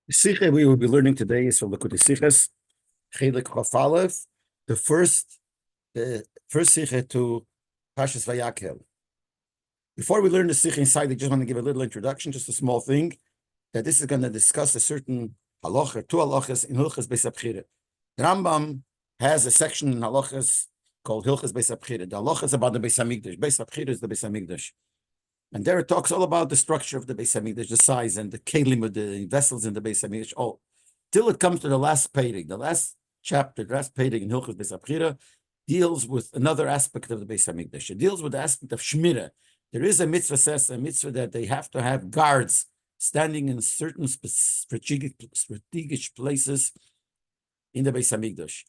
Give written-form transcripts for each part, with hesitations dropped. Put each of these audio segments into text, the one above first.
The Sikha we will be learning today is from the Sichas, Chelik Chaf Aleph, the first Sikha to Pashas Vayakhel. Before we learn the Sikha inside, I just want to give a little introduction, just a small thing, that this is going to discuss a certain halacha, two halachas in Hilchas Beis HaBchira. The Rambam has a section in halachas called Hilchas Beis HaBchira. The halacha is about the Beis HaMikdash. Beis HaBchira is the Beis HaMikdash. And there it talks all about the structure of the Beis HaMikdash, the size and the kelim of the vessels in the Beis HaMikdash, all. Till it comes to the last peirik, the last chapter, the last peirik in Hilchos Beis HaBchira deals with another aspect of the Beis HaMikdash. It deals with the aspect of Shmira. There is a mitzvah that they have to have guards standing in certain strategic places in the Beis HaMikdash.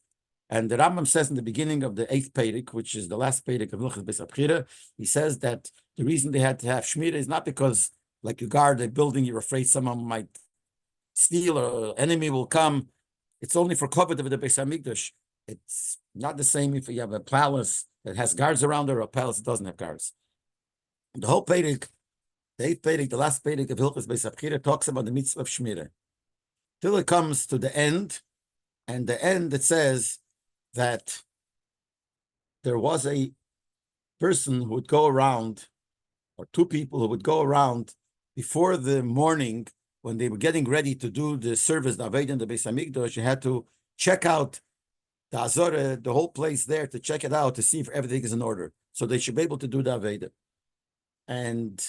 And the Rambam says in the beginning of the 8th Peirik, which is the last Peirik of Hilchos Beis HaBchira, he says that the reason they had to have Shmira is not because, like you guard a building, you're afraid someone might steal or an enemy will come. It's only for covet of the Beis HaMikdash. It's not the same if you have a palace that has guards around it or a palace that doesn't have guards. The whole Peirik, the 8th Peirik, the last Peirik of Hilchos Beis HaBchira talks about the mitzvah of Shmira. Till it comes to the end, and the end it says that there was a person who would go around, or two people who would go around before the morning when they were getting ready to do the service, the Aved in the Beis HaMikdash. You had to check out the Azorah, the whole place there, to check it out to see if everything is in order. So they should be able to do the Aved. And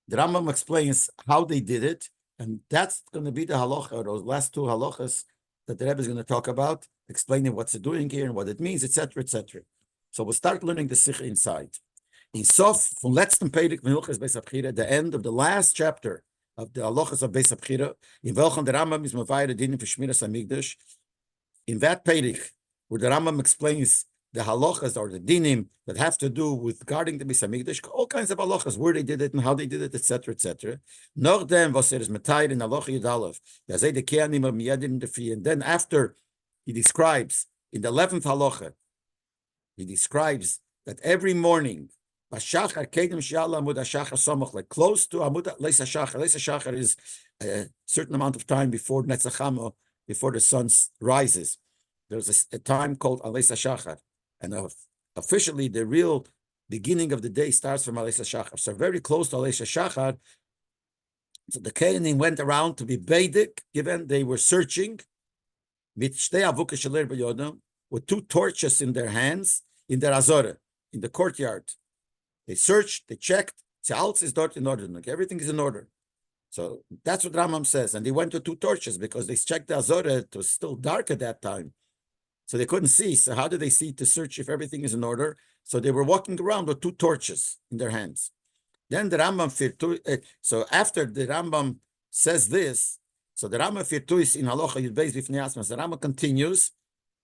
the Rambam explains how they did it, and that's going to be the halacha, those last two halachas that the Rebbe is going to talk about, explaining what's it doing here and what it means, etc., etc. So we'll start learning the Sikha inside. In Sof, from letzten Peirik von Hilchos Beis HaBchira, the end of the last chapter of the halachas of Beis HaBchira, in welchem the Rambam is mavayir dinim for Shmiras HaMikdash. In that Peirik, where the Rambam explains the halachas or the dinim that have to do with guarding the Beis HaMikdash, all kinds of halachas, where they did it and how they did it, etc., etc. Noch dem, was is metayr in halacha Yudalev, yazeh de keanim miyadim defi, and then after he describes in the 11th halacha, he describes that every morning, like close to Amud Leis HaShachar. Leis HaShachar is a certain amount of time before Netzachamo, before the sun rises. There's a time called Leis HaShachar. And officially, the real beginning of the day starts from Leis HaShachar. So very close to Leis HaShachar. So the Kohanim went around to be Beidik, given they were searching with two torches in their hands, in their Azorah, in the courtyard. They searched, they checked, is in order. Everything is in order. So that's what Rambam says. And they went to two torches because they checked the Azorah. It was still dark at that time. So they couldn't see. So how did they see to search if everything is in order? So they were walking around with two torches in their hands. Then the Rambam, so after the Rambam says this, so the Rambam firtuis in halacha Yud Beis Bifnei Asmas, the Rambam continues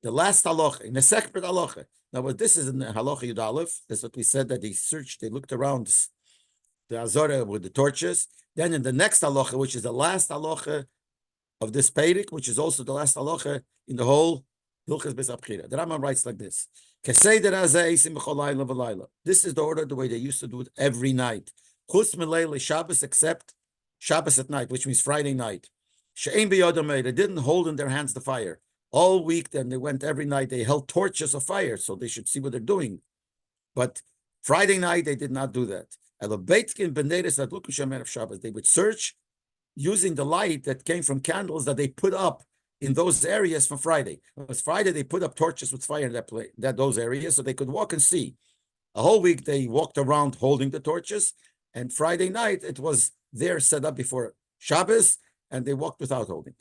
the last halacha, in a separate halacha. Now, what this is in the halacha Yud Aleph, that's what we said, that they searched, they looked around the Azorah with the torches. Then in the next halacha, which is the last halacha of this Peirik, which is also the last halacha in the whole Hilchos Beis HaBchira. The Rambam writes like this: This is the order, the way they used to do it every night. Chutz mileil Shabbos, except Shabbos at night, which means Friday night. She'ein biyodam, they didn't hold in their hands the fire. All week, then they went every night, they held torches of fire, so they should see what they're doing. But Friday night, they did not do that. They would search using the light that came from candles that they put up in those areas for Friday. It was Friday, they put up torches with fire in those areas so they could walk and see. A whole week, they walked around holding the torches, and Friday night, it was there set up before Shabbos, and they walked without holding.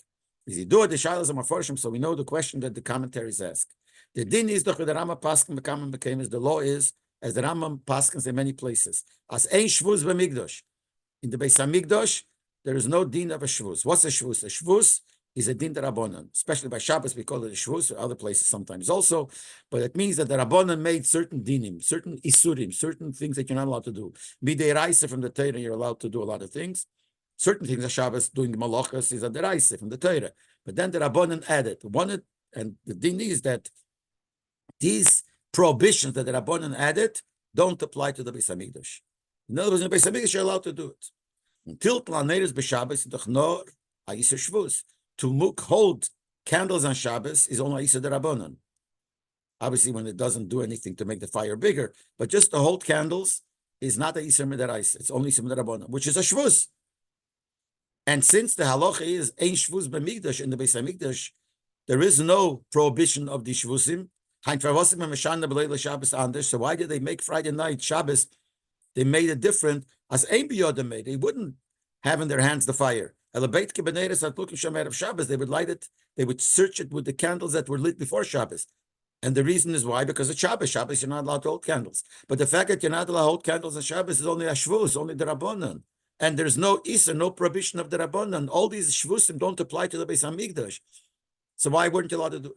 So we know the question that the commentaries ask. The din is the Rambam Paskin became as the law is, as the Rambam Paskins in many places. As ein shvuz b'migdosh. In the Beis HaMikdash, there is no din of a shvuz. What's a shvuz? A shvuz is a din the Rabbanon. Especially by Shabbos, we call it a shvuz, or other places sometimes also. But it means that the Rabbanon made certain dinim, certain isurim, certain things that you're not allowed to do. Midei Raisa from the Torah, you're allowed to do a lot of things. Certain things, the Shabbos, doing the malachas is a deraisa from the Torah. But then the Rabbanon added, and the din is that these prohibitions that the Rabbanon added don't apply to the Beis HaMikdash. In other words, in the Beis HaMikdash, you're allowed to do it. Until Planeris b'Shabbos, Aisha Shvus. To hold candles on Shabbos is only Aisha Derabanan. Obviously, when it doesn't do anything to make the fire bigger, but just to hold candles is not a Isser Midaraisa. It's only Isser Midarabanan, which is a Shvus. And since the halacha is Ein Shvus B'Mikdash in the Beis HaMikdash, there is no prohibition of the Shvusim. So why did they make Friday night Shabbos? They made it different as Ein B'Yodem made. They wouldn't have in their hands the fire. They would light it. They would search it with the candles that were lit before Shabbos. And the reason is why? Because it's Shabbos. Shabbos, you're not allowed to hold candles. But the fact that you're not allowed to hold candles on Shabbos is only a Shvus, only the Rabbanan. And there's no Issa, no prohibition of the Rabbanan. All these Shvusim don't apply to the Beis HaMikdash. So why weren't you allowed to do it?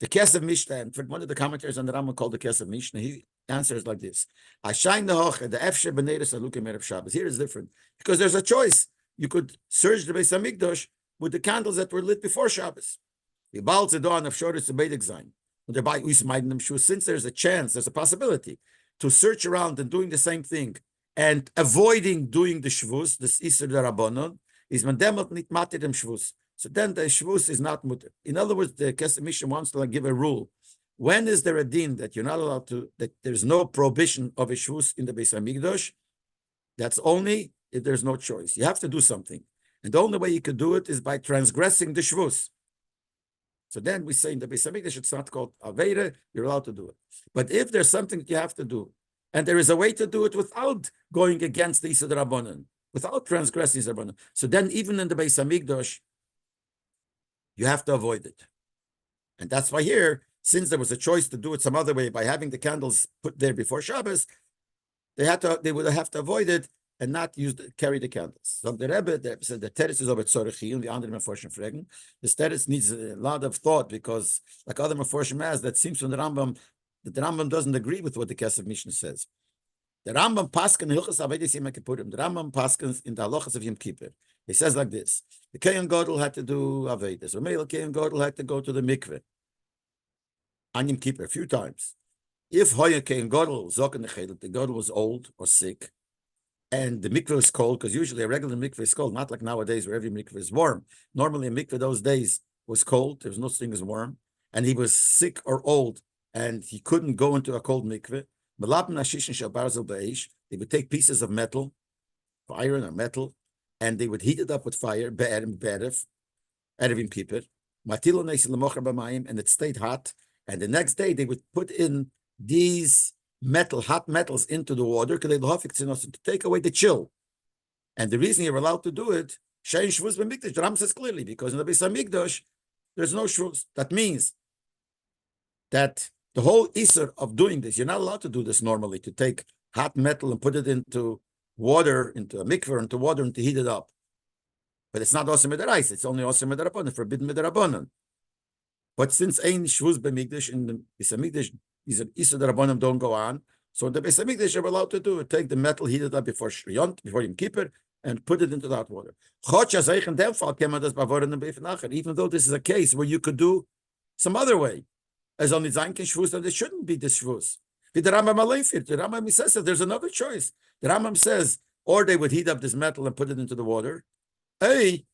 The Kesef Mishnah, and for one of the commentators on the Rambam called the Kesef Mishnah, he answers like this: I shine the hoch, the Efshe B'neiris Alukim Erev Shabbos. Here is different because there's a choice. You could search the Beis HaMikdash with the candles that were lit before Shabbos. Since there's a chance, there's a possibility to search around and doing the same thing and avoiding doing the Shvus, this Isser Darabanon, is Mandemot Nit Matir Shvus. So then the Shvus is not mutter. In other words, the Kesef Mishnah wants to give a rule. When is there a din that you're not allowed to, that there's no prohibition of a Shvus in the Beis HaMikdash? That's only if there's no choice. You have to do something. And the only way you could do it is by transgressing the Shvus. So then we say in the Beis HaMikdash, it's not called Aveira, you're allowed to do it. But if there's something that you have to do, and there is a way to do it without going against the Issa Rabbanan, without transgressing the Rabbanan, so then even in the Beis HaMikdash, you have to avoid it. And that's why here, since there was a choice to do it some other way by having the candles put there before Shabbos, they would have to avoid it and not carry the candles. So the Rebbe said the teretz is over tzorchi, and the andere Meforshim fragen. The teretz needs a lot of thought because, like other Meforshim has, that seems from the Rambam that the Rambam doesn't agree with what the Kesef Mishnah says. The Rambam paskin hilchas avedis Yom Kippurim. The Rambam paskins in the halachas of Yom Kippur. He says like this: the Kohen Gadol had to do avedis. Or male Kohen Gadol had to go to the mikveh on Yom Kippur a few times. If Hoya Kohen Gadol zoken the Gadol was old or sick, and the mikveh is cold, because usually a regular mikveh is cold, not like nowadays where every mikveh is warm. Normally a mikveh those days was cold. There was no such thing as warm, and he was sick or old, and he couldn't go into a cold mikveh. They would take pieces of metal, iron or metal, and they would heat it up with fire, Erev Yom Kippur, and it stayed hot. And the next day they would put in these hot metals into the water to take away the chill. And the reason you're allowed to do it, the Ram says clearly, because in the Beis HaMikdash, there's no shvus. That means that the whole Isser of doing this, you're not allowed to do this normally, to take hot metal and put it into water, into a mikveh, into water, and to heat it up. But it's not Osir Midaraisa, it's only Osir Midarabanan, forbidden Midarabanan. But since Ein Shvus B'Mikdash, in the Beis HaMikdash, these Isser Darabanan don't go on, so in the Beis HaMikdash, you're allowed to do it. Take the metal, heat it up before Yom Kippur, and put it into that water. Even though this is a case where you could do some other way, as only Zaynkin Shvus, that it shouldn't be this Shvus. The Rambam says that there's another choice. The Rambam says, or they would heat up this metal and put it into the water. They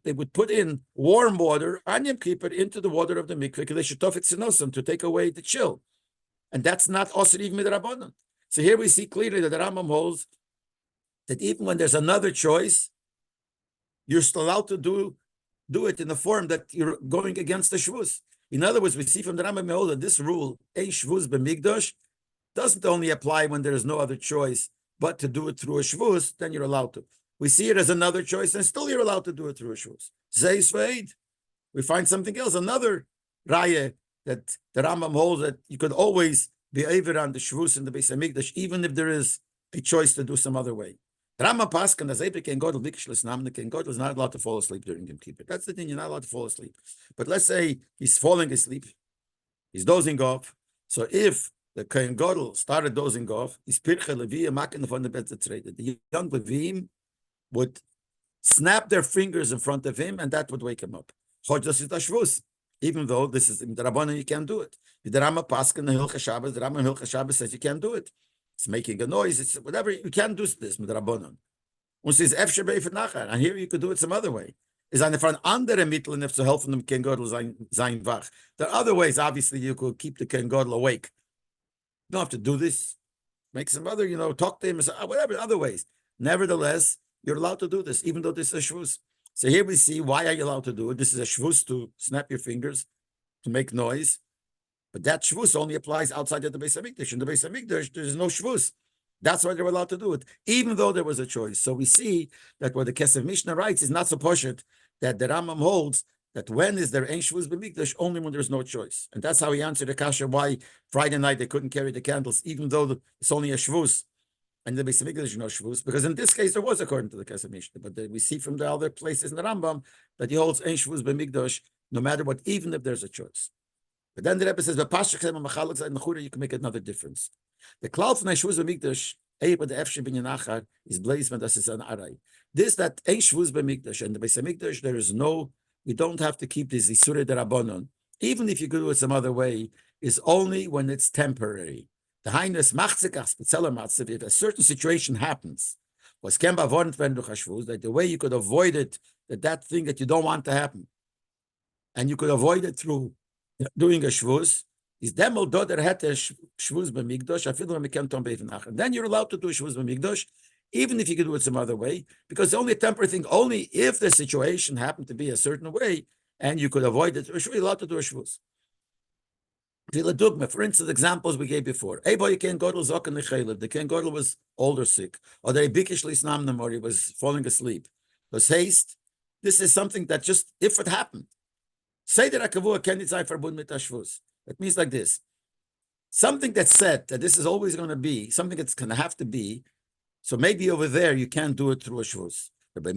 would put in warm water on Yom Kippur into the water of the mikveh to take away the chill. And that's not Osir even Midrabanan. So here we see clearly that the Rambam holds that even when there's another choice, you're still allowed to do it in the form that you're going against the Shvus. In other words, we see from the Rambam that this rule, Ein Shvus B'Mikdash, doesn't only apply when there is no other choice, but to do it through a Shvus, then you're allowed to. We see it as another choice, and still you're allowed to do it through a Shvus. Zeis Veid. We find something else, another Raya that the Rambam holds that you could always be over on the Shvus in the Beis HaMikdash, even if there is a choice to do some other way. Rambam Paskan as Epic and Godel Vikshlis Namnik and Godel is not allowed to fall asleep during Yom Kippur. That's the thing, you're not allowed to fall asleep. But let's say he's falling asleep, he's dozing off. So if the Kohen Gadol started dozing off, he's Pirche Levi making from the bed to trade. The young Levim would snap their fingers in front of him, and that would wake him up. Even though this is in the Rabbanan, you can't do it. The Rambam Paskan, the Hilchas Shabbos, the Rambam Hilchas Shabbos says you can't do it. It's making a noise. It's whatever. You can't do this with the Rabbanan. Und sie ist Efshe Beifet nachher. And here you could do it some other way. Is eine von anderen Mitteln, if zu helfen dem Ken Godel sein wach. There are other ways, obviously, you could keep the Ken Godel awake. You don't have to do this. Make some other, talk to him, whatever, other ways. Nevertheless, you're allowed to do this, even though this is a shvus. So here we see, why are you allowed to do it? This is a shvus to snap your fingers, to make noise. But that shvus only applies outside of the Beis HaMikdash. In the Beis HaMikdash, there's no shvus. That's why they're allowed to do it, even though there was a choice. So we see that what the Kesef Mishnah writes is not so poshut that the Rambam holds that when is there ein shvus b'mikdash, only when there's no choice. And that's how he answered the kasha why Friday night they couldn't carry the candles, even though it's only a shvus. And the Beis HaMikdash is no shvus, because in this case there was according to the Kesef Mishnah. But we see from the other places in the Rambam that he holds ein shvus b'mikdash no matter what, even if there's a choice. But then the Rebbe says, you can make another difference. The cloud from Shvuz B'Mikdash, but the Efshe Binyan Achar is blazed when this is an Arai. This that Ein Shvuz B'Mikdash and the Beis HaMikdash, there is no, you don't have to keep this Isurei Derabanan. Even if you could do it some other way, is only when it's temporary. The Highness Machzekach Spetzeler Matzev, if a certain situation happens, was Kemba Vornt when du Chashvuz, that the way you could avoid it, that thing that you don't want to happen, and you could avoid it through doing a shvuz, is demol doder het shvuz b'mikdash. I feel when we can't and then you're allowed to do a shvuz b'mikdash, even if you could do it some other way, because the only temporary thing, only if the situation happened to be a certain way and you could avoid it, you're allowed to do a shvuz. For instance, examples we gave before. The Ken Godel was old or sick, or the Bikish Lisnam or he was falling asleep. Was haste. This is something that just if it happened. Say that akavua can say verbund mit ashvus. It means like this: something that's said that this is always going to be something that's going to have to be. So maybe over there you can't do it through a shvus. But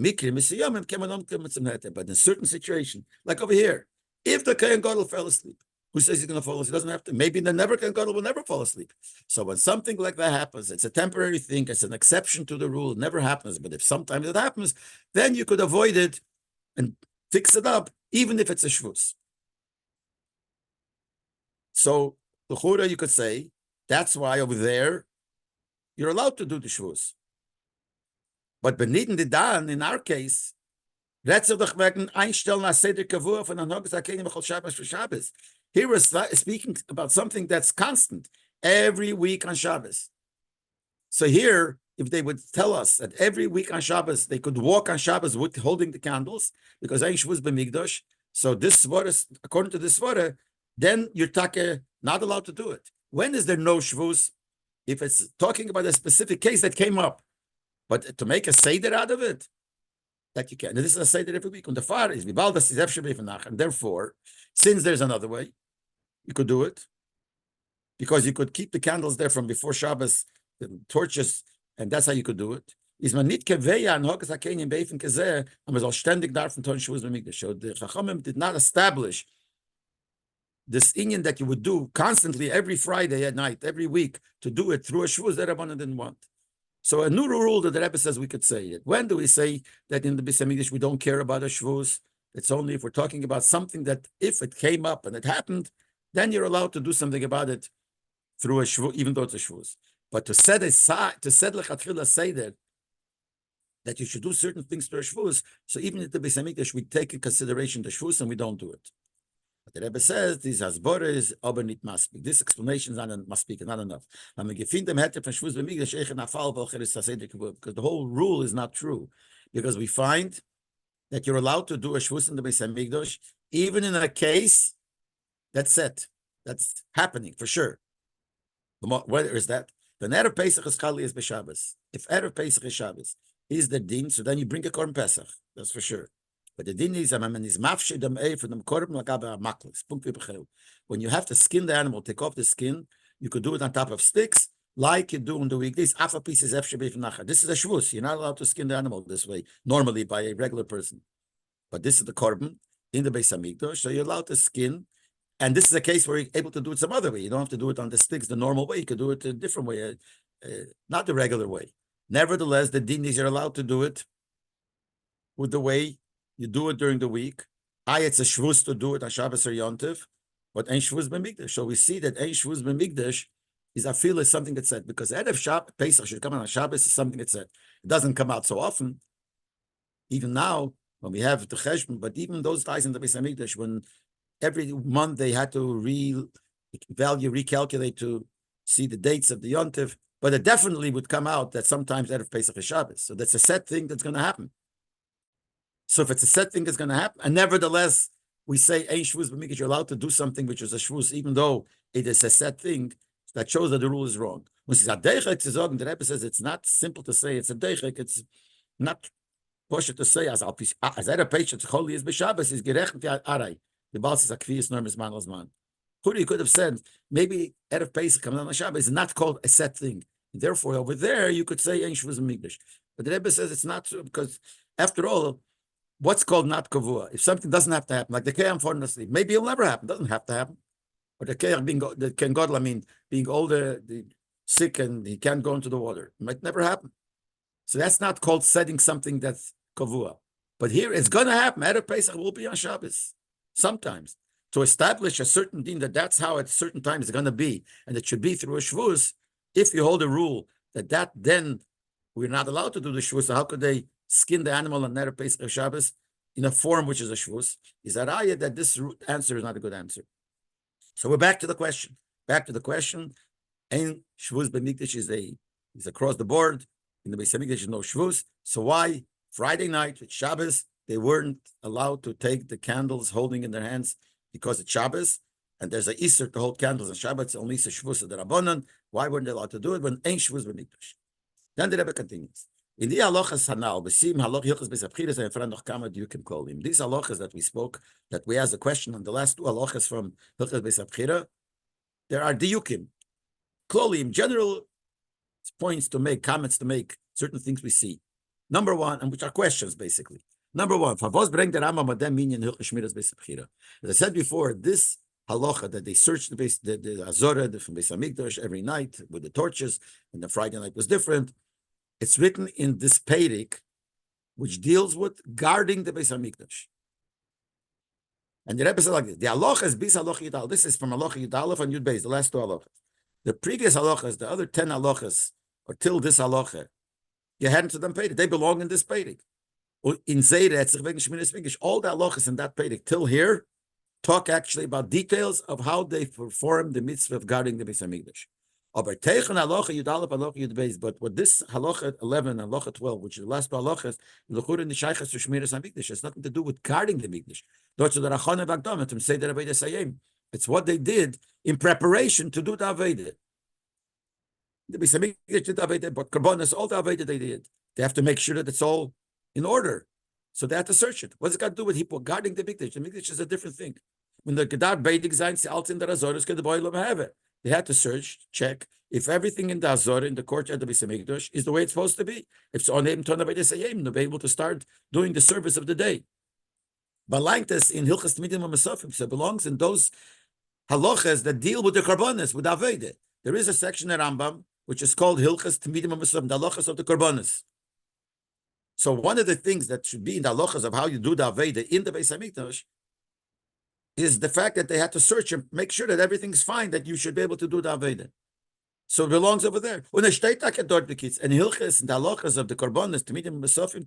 in certain situation, like over here, if the Kohen Gadol fell asleep, who says he's going to fall asleep? He doesn't have to. Maybe the Kohen Gadol will never fall asleep. So when something like that happens, it's a temporary thing. It's an exception to the rule. It never happens. But if sometimes it happens, then you could avoid it and fix it up, even if it's a shvus. So the chura, you could say, that's why over there you're allowed to do the shvus. But beniden the dan, in our case, here we're speaking about something that's constant every week on Shabbos. So here, if they would tell us that every week on Shabbos they could walk on Shabbos with holding the candles, because Ein Shvuz B'Mikdash, so this svara, according to this svara, then you're not allowed to do it. When is there no Shvuz? If it's talking about a specific case that came up, but to make a seder out of it, that you can. And this is a seder every week. And the far is and therefore, since there's another way, you could do it, because you could keep the candles there from before Shabbos, the torches, and that's how you could do it. Is man nicht keveya an hokas hakenim beifen kazeh, and was all ständig darfen ton shvuz b'mikdash. So the Chachamim did not establish this inyan that you would do constantly every Friday at night, every week, to do it through a shvuz that Rabbanan didn't want. So a new rule that the Rebbe says we could say it. When do we say that in the Beis HaMikdash we don't care about a shvuz? It's only if we're talking about something that if it came up and it happened, then you're allowed to do something about it through a shvuz, even though it's a shvuz. But to set lechatchila say that you should do certain things to a shvuz, so even at the Beis HaMikdash we take in consideration the shvuz and we don't do it. But the Rebbe says these hasbora is aber nit maspik. This explanation is not maspik, not enough. Because the whole rule is not true, because we find that you're allowed to do a shvus in the Beis HaMikdash even in a case that's set, that's happening for sure. Whether is that the Erev Pesach is Chali is b'Shabbos. If Erev Pesach is Shabbos, is the din, so then you bring a korban Pesach. That's for sure. But the din is mafshid dem for dem korban lagabe maklis. When you have to skin the animal, take off the skin, you could do it on top of sticks, like you do on the weekdays. Afa pieces This is a shvus. You're not allowed to skin the animal this way normally by a regular person. But this is the korban in the Beis HaMikdash, so you're allowed to skin. And this is a case where you're able to do it some other way. You don't have to do it on the sticks the normal way. You could do it a different way, not the regular way. Nevertheless, the din is you're allowed to do it with the way you do it during the week. It's a shvus to do it on Shabbos or Yontiv, but ein shvus b'mikdash. So we see that ein shvus b'mikdash is afil is something that's said, because Erev Pesach should come on Shabbos is something that's said. It doesn't come out so often. Even now, when we have the cheshbon, but even those guys in the Beis Hamikdash, when every month they had to recalculate to see the dates of the Yontif, but it definitely would come out that sometimes Erev Pesach is Shabbos. So that's a set thing that's going to happen. So if it's a set thing that's going to happen, and nevertheless, we say, Ein Shvuz B'Mikdash, you're allowed to do something which is a Shvuz, even though it is a set thing, that shows that the rule is wrong. When it's a Deichek to sagen, the Rebbe says it's not simple to say it's a Deichek, it's not possible to say, as Erev Pesach, Choli is B'Shabbos, is gerechnet Arai. The Baal says, Akviyas Norm Man Lazman. He could have said, maybe Erev Pesach coming on Shabbos is not called a set thing. Therefore, over there, you could say Ein Shvuz B'Mikdash. But the Rebbe says it's not true, because after all, what's called not kavua? If something doesn't have to happen, like the Kayam falling asleep, maybe it'll never happen. It doesn't have to happen. Or the Kayam being older, sick, and he can't go into the water. It might never happen. So that's not called setting something that's kavua. But here, it's going to happen. Erev Pesach will be on Shabbos. Sometimes. To establish a certain din that's how at certain times it's going to be, and it should be through a shvuz, if you hold a rule that then we're not allowed to do the shvuz, so how could they skin the animal on Erev Pesach Shabbos in a form which is a shvuz? Is a raya that this answer is not a good answer. So we're back to the question. Ein shvuz b'mikdash is across the board. In the Beis Hamikdash is no shvuz. So why Friday night with Shabbos they weren't allowed to take the candles holding in their hands because it's Shabbos, and there's a Easter to hold candles on Shabbos? It's only a shvuz of the Rabbanan. Why weren't they allowed to do it when ein shvuz b'mikdash? Then the Rebbe continues. In the halachas hanal, besim halach hilchas besapchiras and fran noch kama diukim kolim. These halachas that we spoke, that we asked a question on the last two halachas from hilchas besapchira, there are diukim, kolim, general points to make, comments to make, certain things we see. Number one, and which are questions basically. Number one, favos bring the Rambam adem minyan hilchas shmiras besapchira. As I said before, this halacha that they searched the Azorah from Beis Hamikdash every night with the torches, and the Friday night was different. It's written in this Peirik, which deals with guarding the Beis Hamikdash. And the Rebbe said like this: the halacha is bis halacha yudal. This is from halacha yudalef and yud beis, the last two halachas. The previous halachas, the other 10 halachas, or till this halacha, you hadn't to them Peirik. They belong in this Peirik. In Zayre, all the halachas in that Peirik till here talk actually about details of how they perform the mitzvah of guarding the Beis Hamikdash. But what this halacha 11 and halacha 12, which is the last two halachas, has nothing to do with guarding the mikdash. It's what they did in preparation to do the aveda. The Beis Hamikdash did the aveda, but karbonos, all the aveda they did. They have to make sure that it's all in order. So they have to search it. What's it got to do with people guarding the mikdash? The mikdash is a different thing. When the Gedar Beidig Zayin Alt in the Azores could the boy have it. They had to search, check if everything in the Azor, in the courtyard of the Beis Hamikdash, is the way it's supposed to be. If it's on him, turn by the Sayim, they'll be able to start doing the service of the day. But like this in Hilchas Tmidim HaMesofim, so it belongs in those halachas that deal with the karbonos, with Aveda. There is a section in Rambam which is called Hilchas Tmidim HaMesofim, the halachas of the karbonos. So one of the things that should be in the halachas of how you do the Aveda in the Beis Hamikdash is the fact that they had to search and make sure that everything's fine, that you should be able to do the Aveda. So it belongs over there. When and Hilchas and the halachas of the karbonos, Tmidim Mesofim,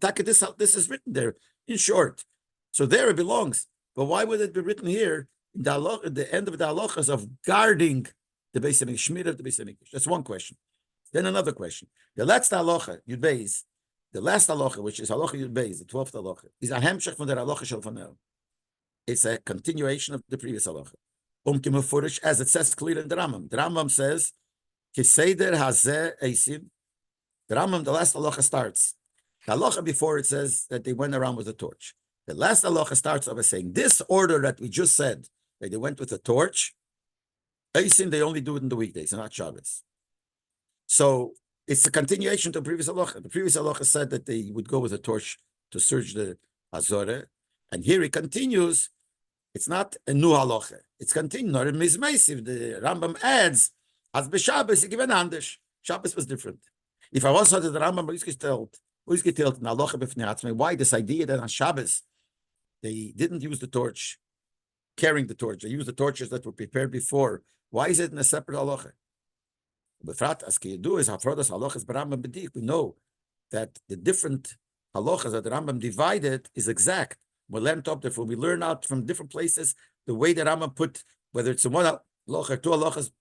this is written there in short. So there it belongs. But why would it be written here in the at the end of the halachas of guarding the Beis Hamikdash, Shmir of the Beis Hamikdash? That's one question. Then another question. The last halacha, Yud Beis, the last halacha, which is halacha Yud Beis, the 12th halacha, is a hemshech from the halacha shel fanel. It's a continuation of the previous halacha. As it says clearly in the Rambam. The Rambam says, Kiseder hazeh eisim. The Rambam, the last halacha starts. The halacha before it says that they went around with a torch. The last halacha starts over saying, this order that we just said, that they went with a torch, eisim, they only do it in the weekdays, not Shabbos. So it's a continuation to the previous halacha. The previous halacha said that they would go with a torch to search the Azorah. And here it continues. It's not a new halacha. It's continuing. Nor in Mizmeisiv, the Rambam adds, as b'Shabbos, he given Andish. Shabbos was different. If I was to the Rambam, who's getelled in halacha b'fnei atzmei, why this idea that on Shabbos they didn't use the torch, carrying the torch, they used the torches that were prepared before. Why is it in a separate halacha? Befrat as you do is hafrodas halachas b'Rambam b'dik. We know that the different halachas that the Rambam divided is exact. We learn top therefore we learn out from different places the way that Rambam put, whether it's in one halacha or two halachas,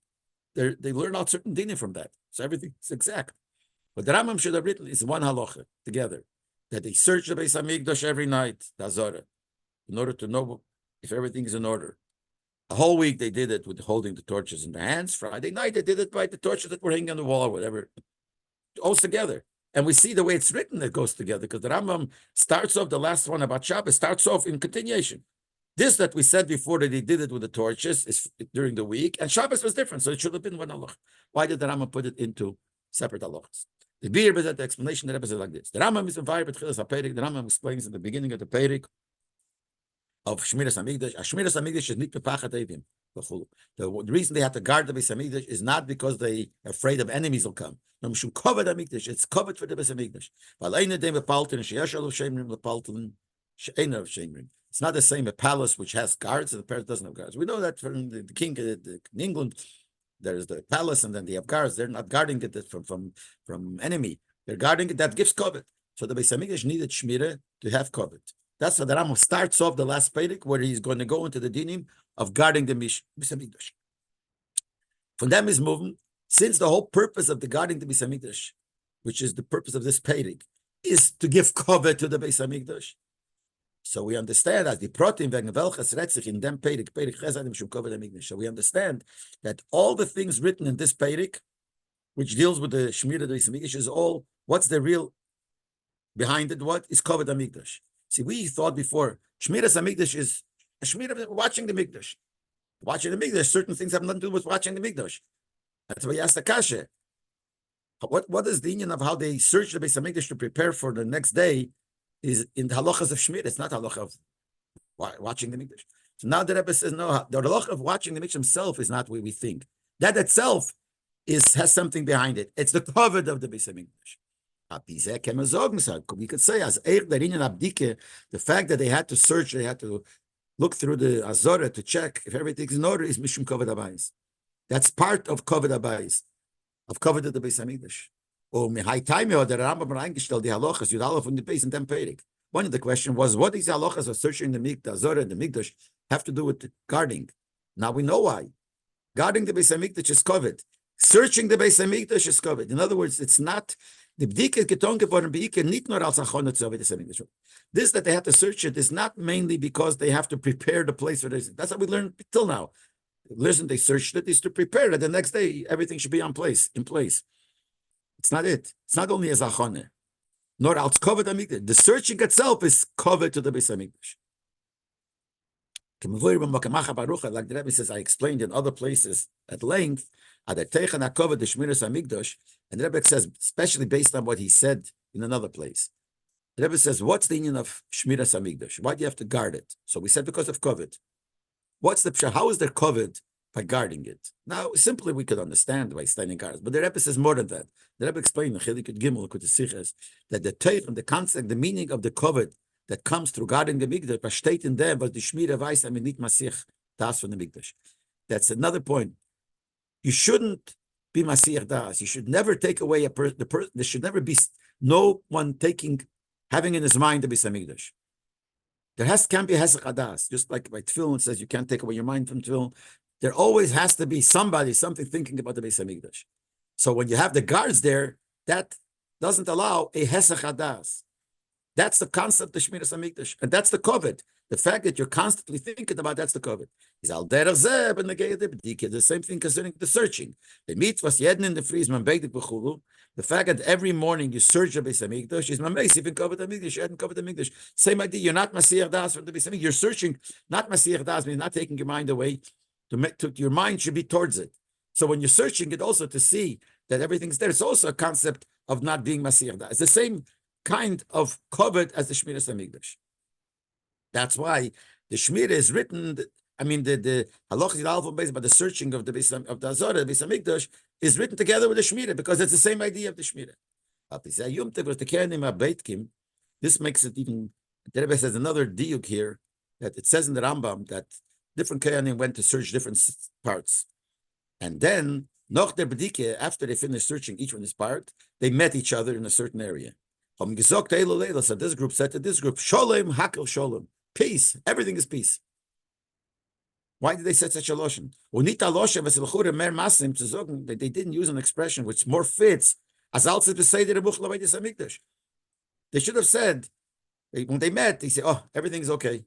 they learn out certain dinim from that. So everything is exact. But the Rambam should have written is one halacha together, that they search the Beis Hamikdash every night, the Azara, in order to know if everything is in order. A whole week they did it with holding the torches in their hands. Friday night they did it by the torches that were hanging on the wall or whatever. All together. And we see the way it's written that goes together, because the Rambam starts off, the last one about Shabbos starts off in continuation. This that we said before that he did it with the torches is during the week, and Shabbos was different, so it should have been one halach. Why did the Rambam put it into separate halachas? The beer is at the explanation, the Rebbe says like this. The Rambam is invited with Chilas HaPerik. The Rambam explains in the beginning of the Perik of Shmiras HaMikdash. Shmiras HaMikdash is nit bepachat evim. The reason they have to guard the Beis Hamikdash is not because they are afraid of enemies will come. No, mishum covered Hamikdash. It's covered for the Beis Hamikdash. It's not the same a palace which has guards and the palace doesn't have guards. We know that from the king in England. There's the palace, and then they have guards. They're not guarding it from enemy. They're guarding it that gives covet. So the Beis Hamikdash needed shmira to have covet. That's what the Rambam starts off the last Perek, where he's going to go into the dinim of guarding the Beis Hamikdash. From them is moving, since the whole purpose of the guarding the Beis Hamikdash, which is the purpose of this Perek, is to give covet to the Beis Hamikdash. So we understand as the protein wegen welches retzich in dem Perek chesadim shum covet hamikdash. So we understand that all the things written in this Perek, which deals with the shmira of the Beis Hamikdash, is all what's the real behind it. What is covet hamikdash? See, we thought before shmiras hamikdash is a shmira watching the mikdash. Watching the mikdash, certain things have nothing to do with watching the mikdash. That's why you asked the kasha. What is the union of how they search the Beis Hamikdash to prepare for the next day? Is in the halachas of Shmir. It's not halacha of watching the mikdash. So now the Rebbe says, no, the halacha of watching the mikdash himself is not the way we think. That itself has something behind it. It's the covet of the Beis Hamikdash. We could say, as the fact that they had to search, they had to look through the Azorah to check if everything's in order, is Mishum Kovet Abayis. That's part of Kovet Abayis, of Kovet of the Beis Hamikdash. Or Mihai Taimio, the Rambam eingestellt, the halachas, Yudalef from the base and then Perek. One of the question was, what these halachas of searching the Mikdash, Azorah, and the Mikdash have to do with guarding? Now we know why. Guarding the Beis Hamikdash is Kovet. Searching the Beis Hamikdash is Kovet. In other words, it's not the Bdike geton geworden beike nicht nur als Achone zu Beis Hamikdash. This that they have to search it is not mainly because they have to prepare the place for this. That's what we learned till now. Listen, they searched it is to prepare it. The next day, everything should be in place. It's not it. It's not only as achone, nor als covet hamikdash. The searching itself is covet to the Beis Hamikdash. Like the Rabbi says, I explained in other places at length, and the Rebbe says, especially based on what he said in another place. The Rebbe says, what's the union of Shmiras Hamikdash? Why do you have to guard it? So we said because of covet. What's the pshat? How is there covet by guarding it? Now, simply we could understand by standing guards, but the Rebbe says more than that. The Rebbe explained in Chelik Gimel that the teich and the concept, the meaning of the covet that comes through guarding the Mikdash, but steht in there, but the Shmira weiß, I mean, nicht Masich, das from the Mikdash. That's another point. You shouldn't be Masich das. You should never take away there should never be no one having in his mind the Beis Hamikdash. Can't be Hesach Hadas. Just like by Tefillin says, you can't take away your mind from Tefillin. There always has to be something thinking about the Beis Hamikdash. So when you have the guards there, that doesn't allow a Hesach Hadas. That's the concept of Shmiras Hamikdash, and that's the covet. The fact that you're constantly thinking about that's the covet. Is al derech zeh ben negayed the same thing concerning the searching. The mitzvahs jeden in the freeze man begdik b'chulu. The fact that every morning you search the Beis Hamikdash is mameis even covet Hamikdash. You hadn't covet Hamikdash. Same idea. You're not Mashiach das from the Beis Hamikdash. You're searching, not Mashiach das means not taking your mind away. Your mind should be towards it. So when you're searching it, also to see that everything's there, it's also a concept of not being Mashiach das. It's the same kind of covet as the Shmiras Hamikdash. That's why the Shmira is written. I mean, the halachas alpha based by the searching of the Azorah, the Beis Hamikdash, is written together with the Shmira because it's the same idea of the Shmira. This makes it even. The Rebbe says another diuk here that it says in the Rambam that different Kohanim went to search different parts, and then Noch der Bedike, after they finished searching each one this part, they met each other in a certain area. So this group said to this group, Sholem, Hakel, Sholem. Peace. Everything is peace. Why did they say such a lotion? They didn't use an expression which more fits. They should have said, when they met, they say, oh, everything is okay.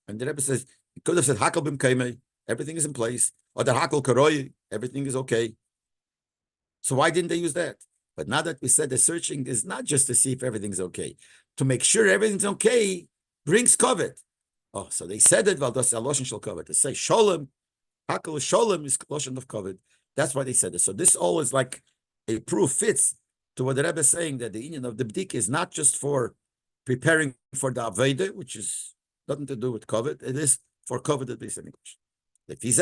And the Rebbe says, he could have said, Hakel bim kaimei, everything is in place. Or the Hakel karoi, everything is okay. So why didn't they use that? But now that we said the searching is not just to see if everything's okay. To make sure everything's okay brings covet. Oh, so they said it, Valdos Aloshin shall covet. To say Sholem, Hakel Sholem is Loshin of covet. That's why they said it. So this all is like a proof fits to what the Rebbe is saying, that the union of the Bdik is not just for preparing for the Aveda, which is nothing to do with covet. It is for coveted based on English. This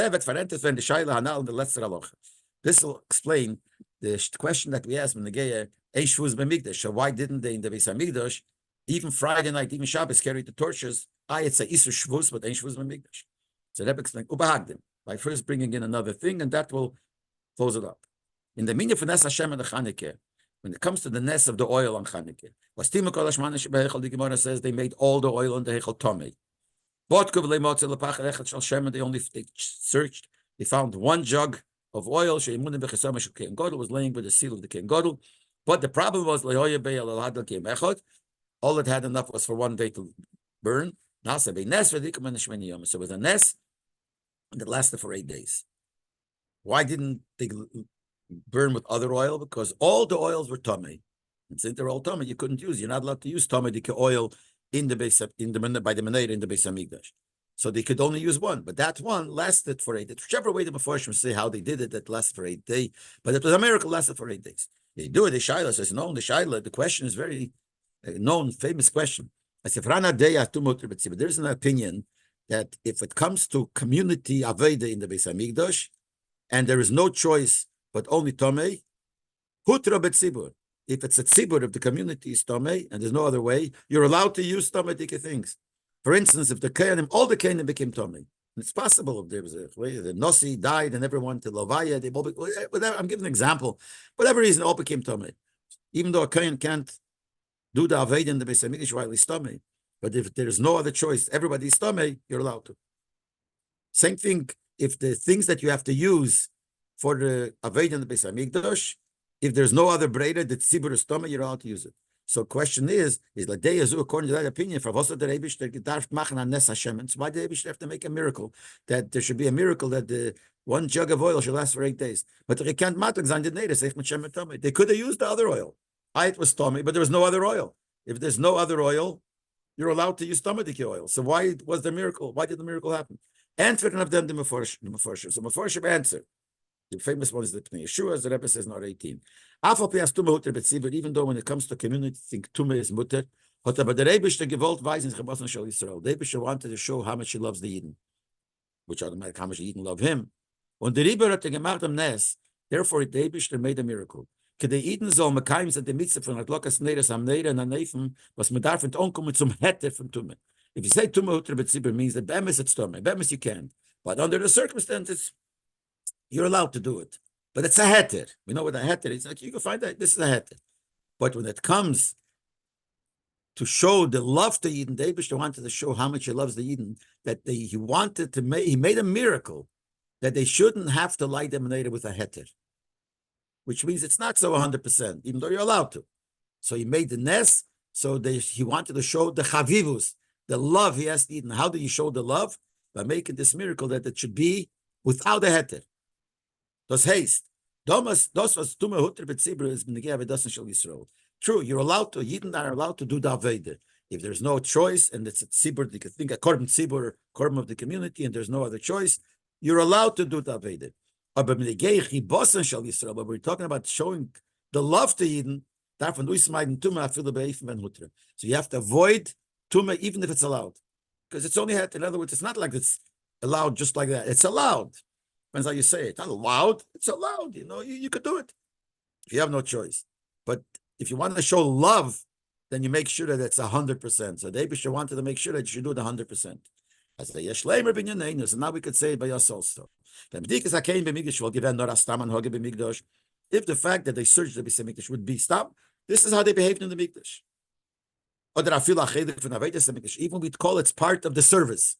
will explain the question that we asked when the Geya, Eishvuz B'migdash. So why didn't they in the Beis Hamikdash, even Friday night, even Shabbos, carry the torches? It's a Isur Shvuz, but Eishvuz B'migdash. So Rebbe explained, Ubahagdim, by first bringing in another thing, and that will close it up. In the Minya for Nes Hashem and the Chanukah, when it comes to the Nes of the oil on Chanukah, the Gemara says they made all the oil in the Hechel Tomei. They searched, they found one jug of oil. Gadol was laying with the seal of the king Gadol. But the problem was all it had enough was for one day to burn. So it was a nes, and it lasted for 8 days. Why didn't they burn with other oil? Because all the oils were tummy. And since they're all tummy, you couldn't use. You're not allowed to use tummy oil in the base by the Menorah in the Beis Hamikdash. So they could only use one, but that one lasted for 8 days. Whichever way the Meforshim say how they did it, that lasted for 8 days. But it was a miracle, lasted for 8 days. They do it. The Shaila says, no, the question is very known, famous question. I said, there's an opinion that if it comes to community Aveda in the Beis Hamikdash, and there is no choice but only Tomei, Hutra betzibur. If it's a tzibur, if the community is Tomei, and there's no other way, you're allowed to use Tomei things. For instance, if the Kehanim, all the Kehanim became Tomei. It's possible if there was a way, the Nossi died and everyone to Lavaya, they all whatever, I'm giving an example. Whatever reason, all became Tomei. Even though a Kehan can't do the Aved in the Beis Hamikdash while he's Tomei. But if there's no other choice, everybody's Tomei, you're allowed to. Same thing, if the things that you have to use for the Aved in the Beis Hamikdash, if there's no other breda, the tzibur is tummy, you're allowed to use it. So the question is like Deyazu, according to that opinion, for Vosser the Reibish, the Gedarf machen an Nes Hashem, and why the Reibish have to make a miracle, that there should be a miracle that the one jug of oil should last for 8 days. But they can't match on the Neder, they could have used the other oil. It was tummy, but there was no other oil. If there's no other oil, you're allowed to use tummy oil. So why was the miracle? Why did the miracle happen? Answer of them the Meforshim. So Meforshim answer. The famous one is the Pnei Yeshua, as the Rebbe says, not 18. Even though when it comes to community, think Tumah is mutter, but the Rebbe gewollt weisen Chabasan Shal Yisrael. The Rebbe wanted to show how much he loves the Yidden, which automatically how much the Yidden love him. Und the Rebbe hat gemacht am Nes, therefore the Rebbe made a miracle. The Yidden soll mekayim sind die Mitzvah von Adlokas Neres am Neder und Anefen, was man darf nicht ankommen zum Heter von Tumah. If you say Tumah Hutter Betzibur means that Bemis it's Tumah, Bemis you can't. But under the circumstances, you're allowed to do it. But it's a heter. We know what a heter is. Like you can find that this is a heter. But when it comes to show the love to Yidden, David wanted to show how much he loves the Yidden, that he wanted to make, he made a miracle that they shouldn't have to light them with a heter, which means it's not so 100%, even though you're allowed to. So he made the nes, so he wanted to show the chavivus, the love he has to Yidden. How do you show the love? By making this miracle that it should be without a heter. Das heißt, das was Tumah Hutter Betzibur is B'negei Avedasan Shel Yisrael. True, you're allowed to, Yidden are allowed to do the Aveda. If there's no choice, and it's a tzibur, you can think a korban tzibur, korban of the community, and there's no other choice, you're allowed to do the Aveda. But we're talking about showing the love to Yidden, so you have to avoid Tumah even if it's allowed. Because it's only had, in other words, it's not like it's allowed just like that. It's allowed. Depends how you say it. It's not allowed. It's allowed. You could do it if you have no choice. But if you want to show love, then you make sure that it's 100%. So the Abisha wanted to make sure that you should do it 100%. As a yeshleimer binyaneinus, and now we could say it by us also. If the fact that they searched the Beis Hamikdash would be stopped, this is how they behaved in the Mikdash. Even we'd call it part of the service,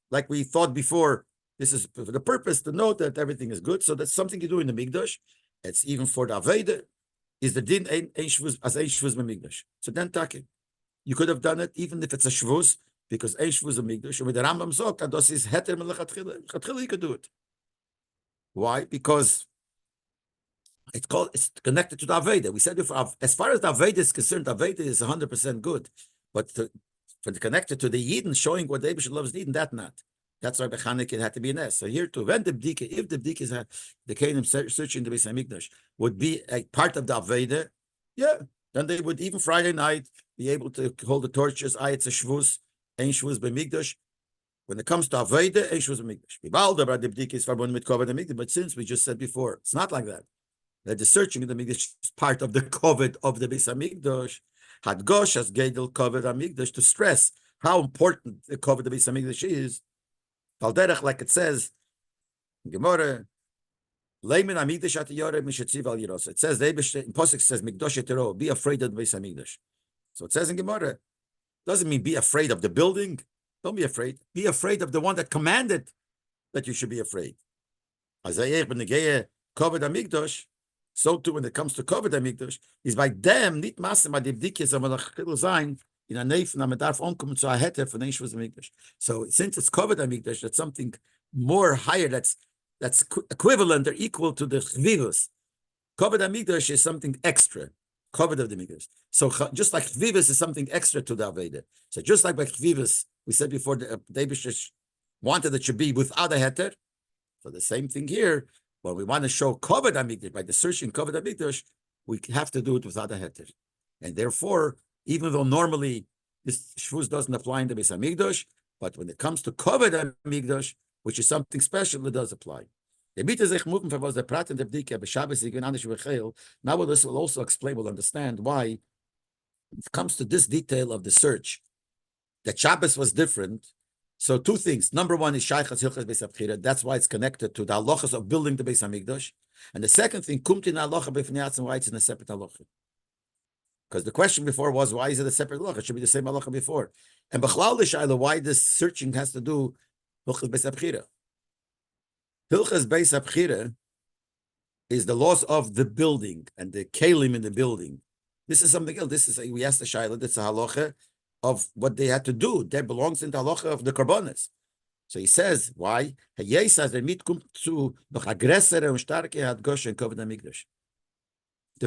like we thought before. This is for the purpose to note that everything is good. So that's something you do in the Mikdash. It's even for the Aveda. Is the din as ein shvuz b'mikdash? So then, you could have done it even if it's a shvuz, because ein shvuz b'mikdash. And with the Rambam zok, and this is heter melechatchila. You could do it. Why? Because it's connected to the Aveda. We said before, as far as the Aveda is concerned, the Aveda is 100% good, but for the connected to the Yidden, showing what the Eibusher loves Yidden, that not. That's why Bechanik it had to be an S. So here too, when the Bdika, if the Bdika is the Kenim searching the Beis Hamikdash would be a part of the Aveda, yeah, then they would even Friday night be able to hold the torches. It's a shvuz, ein shvuz b'mikdash. When it comes to Aveda, ein shvuz b'mikdash. Bibalda, but the Bdika is verbunden with Kovet Hamikdash. But since we just said before, it's not like that. That the searching of the Mikdash is part of the Kovet of the Beis Hamikdash. Had Gosh as Gedel Kovet Hamikdash to stress how important the Kovet of the Beis Hamikdash is. Valderech, like it says in Gemara, Leimin Hamikdash at Yoreh Mishetziv al Yiros. It says, in Posik says, Mikdash Etero, be afraid of the Beis Hamikdash. So it says in Gemara, doesn't mean be afraid of the building. Don't be afraid. Be afraid of the one that commanded that you should be afraid. Azayech ben Negeye Kovet Hamikdash. So too, when it comes to Kovet Hamikdash, is by them nit masim adibdikis amalachil zayin. In a neif na medarf onkommen zu a heter von ein shvuz hamikdash. So since it's Kovet Hamikdash, that's something more higher. That's equivalent or equal to the chvivus. Kovet Hamikdash is something extra. Kovet of the Mikdash. So just like chvivus is something extra to the Aveda. So just like by chvivus, we said before the Eibusher wanted it should be without a heter. So the same thing here. When we want to show Kovet Hamikdash by the searching Kovet Hamikdash, we have to do it without a heter, and therefore, even though normally this shvuz doesn't apply in the Beis Hamikdash, but when it comes to Kovet Hamikdash, which is something special, it does apply. Now this will also explain, we'll understand why it comes to this detail of the search. That Shabbos was different. So two things. Number one is Shaychas Hilchas Beis Abchira. That's why it's connected to the halachas of building the Beis Hamikdash. And the second thing, Kumtin halacha b'fnei atzma, why it's in a separate halacha. Because the question before was, why is it a separate halacha? It should be the same halacha before. And b'chlal l'shayla, why this searching has to do Hilchas Beis Abchira. Hilchas Beis Abchira is the laws of the building and the kelim in the building. This is something else. This is we asked the shayla. That's a halacha of what they had to do. That belongs in the halacha of the karbonis. So he says, why? The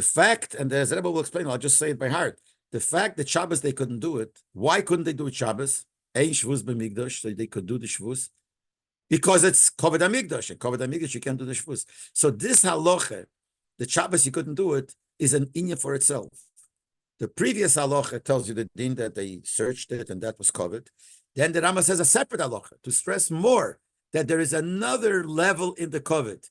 fact, and as Rabbi will explain, I'll just say it by heart. The fact that Shabbos they couldn't do it. Why couldn't they do it Shabbos? Ein shvuz b'mikdash, so they could do the shvuz. Because it's Kovet Hamikdash, and Kovet Hamikdash you can't do the shvuz. So this halacha, the Shabbos you couldn't do it, is an inyan for itself. The previous halacha tells you the din that they searched it and that was covered. Then the Rama says a separate halacha to stress more that there is another level in the covet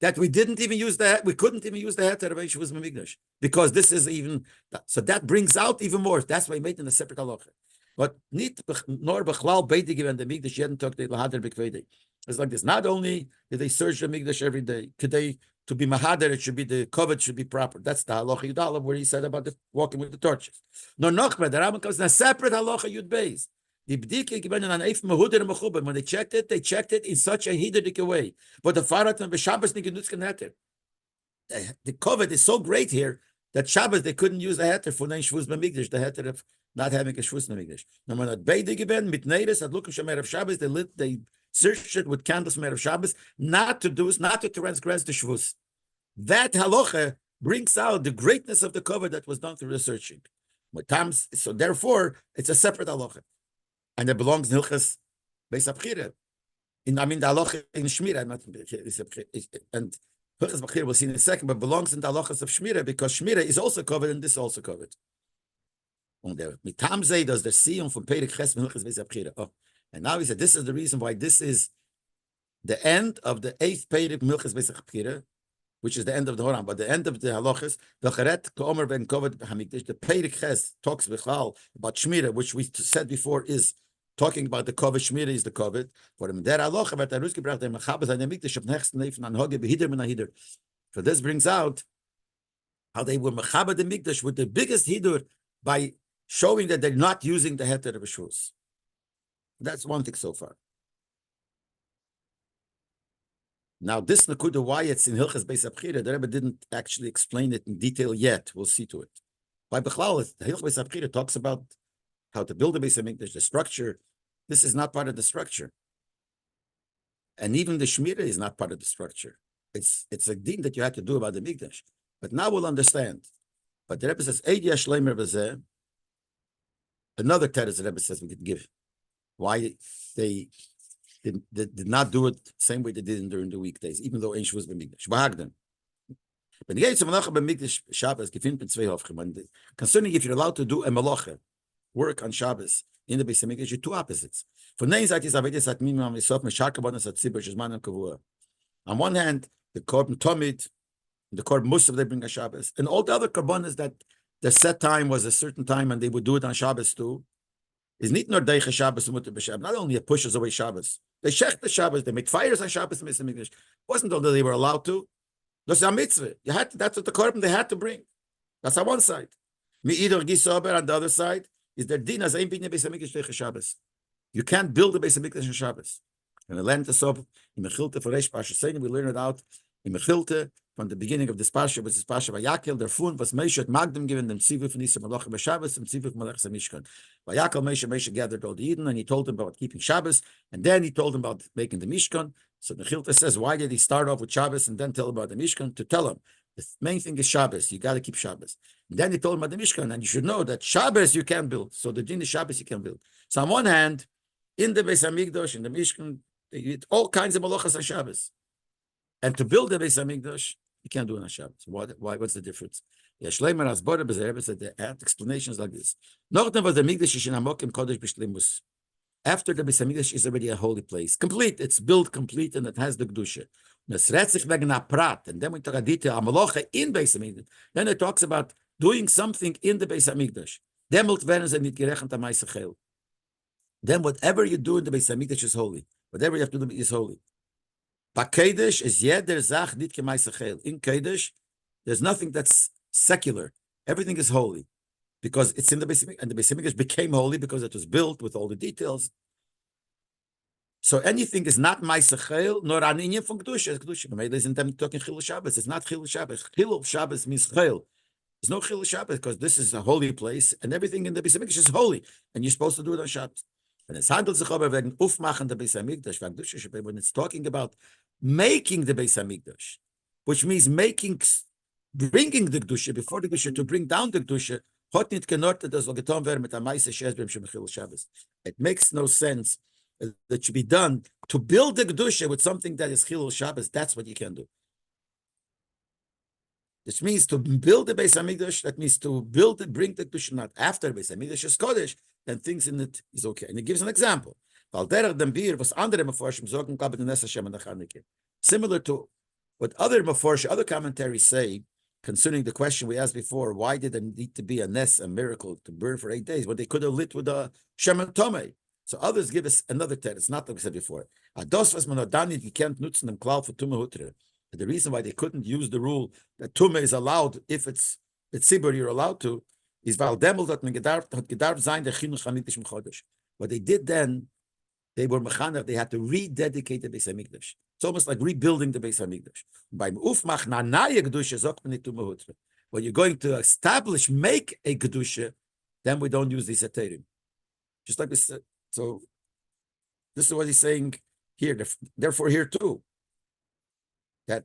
that we couldn't even use the heter of ein shvuz b'mikdash because this is even so that brings out even more. That's why he made in a separate halacha. But nit nor bechlal beide given the mikdash jeden tag the lahader bekvede. It's like this. Not only did they search the mikdash every day, could they? To be mahader, it should be the covet should be proper. That's the halacha yud where he said about the walking with the torches. No nochma, the Rambam comes in a separate halacha yud beis. The bdike given an eif mehuder mechuben. When they checked it in such a hiderik way. But the farat and b'Shabbos nigenutzken heter. The covet is so great here that Shabbos they couldn't use the heter for nein shvuz b'mikdash, the heter of not having a shvuz b'mikdash. No when at beide given mit neides at lukum shemer of Shabbos they searched it with candles made of Shabbos, not to transgress the shvus. That halacha brings out the greatness of the cover that was done through the searching. So therefore, it's a separate halacha, and it belongs in Hilchas Beis Abchira. The halacha in Shmira, and Hilchas Abchira we'll see in a second, but belongs in the halachas of Shmira because Shmira is also covered and this is also covered. Und der mitam zei does the siyum from Perek Ches Hilchas Beis Abchira. Oh. And now he said, this is the reason why this is the end of the 8th Perek Milchas Beis Schapiro, which is the end of the Horam, but the end of the halachas, the Charet Komer Ben Kovet Hamikdash, the Perek Ches talks Bichlal about Shmira, which we said before is talking about the kovet shmira is the kovet. For him, der aloch wird herausgebracht, der Machabes an der Mikdash auf nächsten Nefen an Hoge behider min hider. So this brings out how they were Machabed the Mikdash with the biggest hidur by showing that they're not using the heter of Shus. That's one thing so far. Now, this Nakuda, why it's in Hilchas Beis Abchira, the Rebbe didn't actually explain it in detail yet. We'll see to it. By Bechlal, the Hilchas Beis Abchira talks about how to build a Beis HaMikdash, the structure. This is not part of the structure. And even the Shmira is not part of the structure. It's a din that you have to do about the Mikdash. But now we'll understand. But the Rebbe says, Eidi Ashleimer Bezeh, another teretz the Rebbe says we could give. Why they did not do it the same way they did during the weekdays, even though Ein Shavuos b'Mikdash. V'hagden. When you get to Malacha b'Mikdash Shabbos, gefindt mit zwei Hofchen. Concerning if you're allowed to do a Malacha, work on Shabbos in the Beis HaMikdash, you're two opposites. On one hand, the Korban Tomid, the Korban Musaf, they bring a Shabbos. And all the other Korbanos that the set time was a certain time and they would do it on Shabbos too, is not nur Deiche Shabbos, not only it pushes away Shabbos. They shech the Shabbos, they make fires on Shabbos in the Beis HaMikdash. It wasn't all that they were allowed to. That's a mitzvah. That's what the Korban they had to bring. That's on one side. Me'idur Gisober on the other side is their din as ein binyan Beis HaMikdash Deiche Shabbos. You can't build a Beis HaMikdash on Shabbos. And I learned this up in Mechilte for Reish Pasha Seini. We learned it out in Mechilte from the beginning of this Pasha, which is Pasha Vayakhel. Their fun was Moshe at Magdim given them Tzivuf and Isa Malach b'Shabbos and Tzivuf Malach Mishkan. Vayakhel Moshe gathered all the Eden and he told them about keeping Shabbos and then he told them about making the Mishkan. So Mechilte says, why did he start off with Shabbos and then tell them about the Mishkan? To tell them the main thing is Shabbos. You got to keep Shabbos. And then he told them about the Mishkan and you should know that Shabbos you can build. So the din is Shabbos you can build. So on one hand, in the Beis HaMikdash, in the Mishkan, they eat all kinds of malachas on Shabbos. And to build the Beis HaMikdash, you can't do it on Shabbos. Why? What's the difference? Shleimer as Bora Bezer said the explanations like this. Nachdem was the Mikdash is in Amokim Kodesh B'Shleimus. After the Beis HaMikdash is already a holy place, complete. It's built complete and it has the kedusha. And then we talk about detail Amalocha in Beis HaMikdash. Then it talks about doing something in the Beis HaMikdash. Then whatever you do in the Beis HaMikdash is holy. Whatever you have to do is holy. But Kodesh is jeder Zach nit k'maisachel. In Kodesh, there's nothing that's secular. Everything is holy because it's in the Beis HaMikdash, and the Beis HaMikdash became holy because it was built with all the details. So anything is not maisachel nor an inyan from kedusha. Kedusha. Ladies and gentlemen, talking chilul Shabbos. It's not chilul Shabbos. Chilul Shabbos means chil. There's no chilul Shabbos because this is a holy place and everything in the Beis HaMikdash is holy, and you're supposed to do it on Shabbos. And it's handelt sich aber wegen Aufmachen der Beis HaMikdash, when it's talking about making the Beis HaMikdash, which means bringing the Kedusha, before the Kedusha, to bring down the Kedusha, hat nicht genortet, das soll getan werden mit der Meise Shesbim Shemechil Shabbos. It makes no sense that should be done to build the Kedusha with something that is Chilul Shabbos. That's what you can do. Which means to build the Beis HaMikdash, that means to build it, bring the Kedusha not after Beis HaMikdash is Kodesh, then things in it is okay. And it gives an example. Similar to what other Meforsh, other commentaries say concerning the question we asked before, why did there need to be a nes, a miracle, to burn for 8 days when they could have lit with a Shemen Tomei? So others give us another text. It's not like we said before. You can't nutzen them cloud for Tumah Hutre. The reason why they couldn't use the rule that Tumah is allowed if it's Tzibur, you're allowed to, is what they did then, they were mechanech, they had to rededicate the Beis HaMikdash. It's almost like rebuilding the Beis HaMikdash. When you're going to establish, make a kedusha, then we don't use these heterim. Just like this. So this is what he's saying here. Therefore, here too, that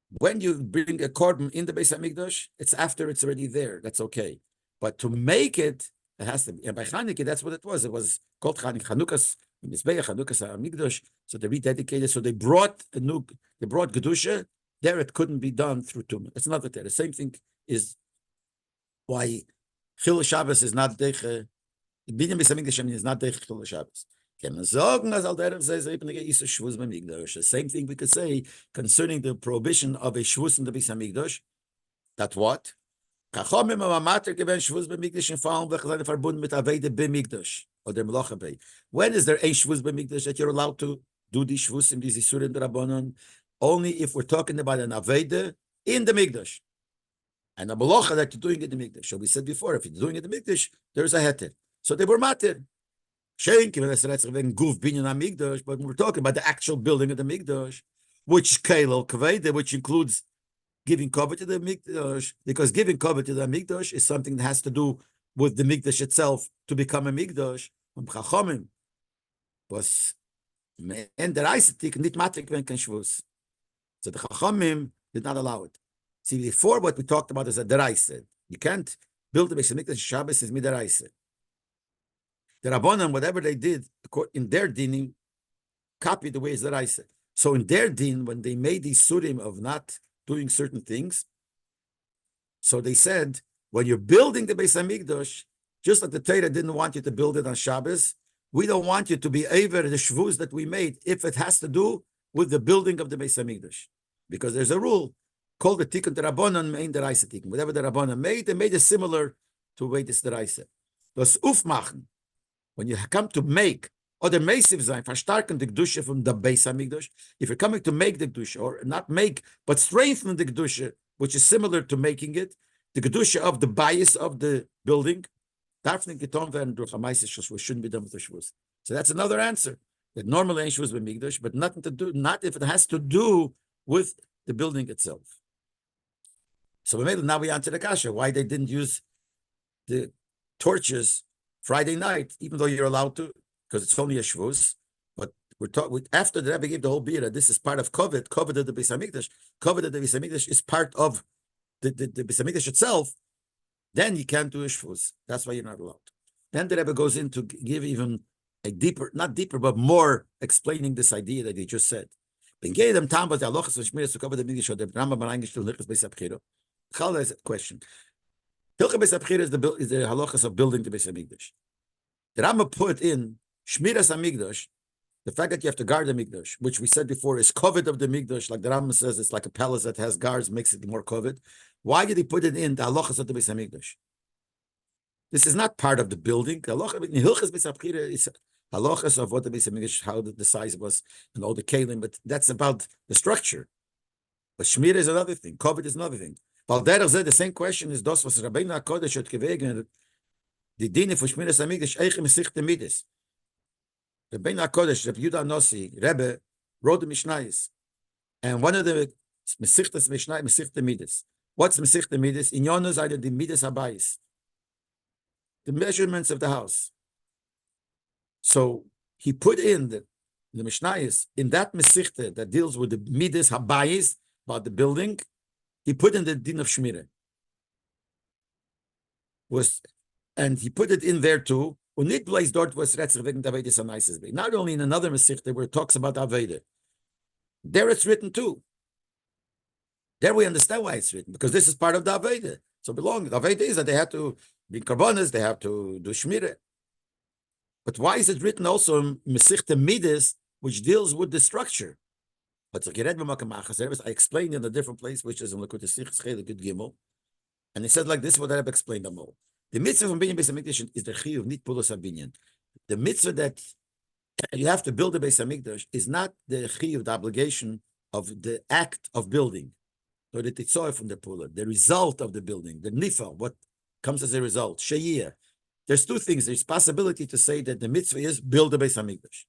when you bring a korban in the Beis HaMikdash, it's after it's already there. That's okay. But to make it, it has to be. And by Chanukah, that's what it was. It was called Chanukah's Mizbeach, Chanukah's HaMikdash. So they rededicated. So they brought Kedusha. There it couldn't be done through Tumah. It's not there. The same thing is why Chilul Shabbos is not Deiche. Binyan Beis HaMikdash is not Deiche Chilul Shabbos. The same thing we could say concerning the prohibition of a Shvus in the Beis HaMikdash. That what? Chachomim am Amater gewähnt Shvus beim Mikdash in Fallen, welche seine verbunden mit Avede beim Mikdash. or the Melacha Bay. When is there a Shvus B'Mikdash that you're allowed to do these Shvus in these Isurim D'Rabbanan? Only if we're talking about an Aveda in the Mikdash. And a Melacha that you're doing in the Mikdash. So we said before, if you're doing it in the Mikdash, there's a Heter. So they were matir. But we're talking about the actual building of the Mikdash, which Kailal Kveda, which includes giving cover to the Mikdash, because giving cover to the Mikdash is something that has to do with the Mikdash itself to become a Mikdash. Chachamim was and the Reisetik nit matrik when kan Shvus. So the Chachamim did not allow it. See, before what we talked about is a deraisa. You can't build a Beis Hamikdash Shabbos is midaraisa. The Rabbanan, whatever they did in their dinim, copied the way it's deraisa. So in their din, when they made these surim of not doing certain things, so they said, when you're building the Beis Hamikdash, just like the Torah didn't want you to build it on Shabbos, we don't want you to be over the shvus that we made if it has to do with the building of the Beis Hamikdash, because there's a rule called the Tikkun Rabbanan Mein Deraisa Tikkun. Whatever the Rabbanan made, they made it similar to the way this Deraisa. Das Aufmachen, when you come to make, or the Meisiv sein, verstärken the Kedusha from the Beis Hamikdash. If you're coming to make the Kedusha, or not make, but strengthen the Kedusha, which is similar to making it, the Kedusha of the bias of the building, darf nicht getan werden durch ein Meisiv Shvus, shouldn't be done with the Shvus. So that's another answer. That normally ain't Shvus b'Mikdash, but nothing to do, not if it has to do with the building itself. So now we answer the kasha, why they didn't use the torches Friday night, even though you're allowed to, because it's only a shvus. But we're talking after the Rabbi gave the whole bira. This is part of covet of the Beis Hamikdash. Covet of the Beis Hamikdash is part of the Beis Hamikdash itself. Then you can't do a shvus. That's why you're not allowed. Then the Rabbi goes in to give even a deeper, not deeper, but more explaining this idea that he just said. Question. Hilchah Beis Schapiro is the halachas of building the Beis Hamikdash. The Rambam put in Shmiras Hamikdash, the fact that you have to guard the Mikdash, which we said before is covet of the Mikdash, like the Rambam says, it's like a palace that has guards, makes it more covet. Why did he put it in the halachas of the Beis Hamikdash? This is not part of the building. The halachas in Hilchas Beis Schapiro is halachas of what the Beis Hamikdash, how the size was, and all the kelim, but that's about the structure. But Shmira is another thing. Covet is another thing. The same question is das, was Rabbi HaKodesh hat gewegen, die Dine von Shmiras Hamikdash, Eiche Mesichte Midas. Rabbi HaKodesh, Rabbi Yudah Nossi, Rebbe, wrote the Mishnayos. And one of the Mesichtes Mishnayos, Mesichte Midas. What's Mesichte Midas? In Yonos are the Midas Habayis, the measurements of the house. So he put in the Mishnayos, in that Mesichte that deals with the Midas Habayis, about the building, he put in the din of Shmira. And he put it in there too. Not only in another Masechta where it talks about Aveda. There it's written too. There we understand why it's written, because this is part of the Aveda. So the Aveda is that they have to be karbonas, they have to do Shmira. But why is it written also in Masechta Midas, which deals with the structure? But I explained in a different place, which is in Lekut Sichos Chelik Gimel, and he said like this: what I have explained them all. The mitzvah from Binyan Beis Hamikdash is the chiyuv nit pulos habinyan. The mitzvah that you have to build a Beis Hamikdash is not the chiyuv, the obligation of the act of building, or the titzoy from the pula, the result of the building, the nifa, what comes as a result. Sheyiyah. There's two things. There's possibility to say that the mitzvah is build a Beis Hamikdash.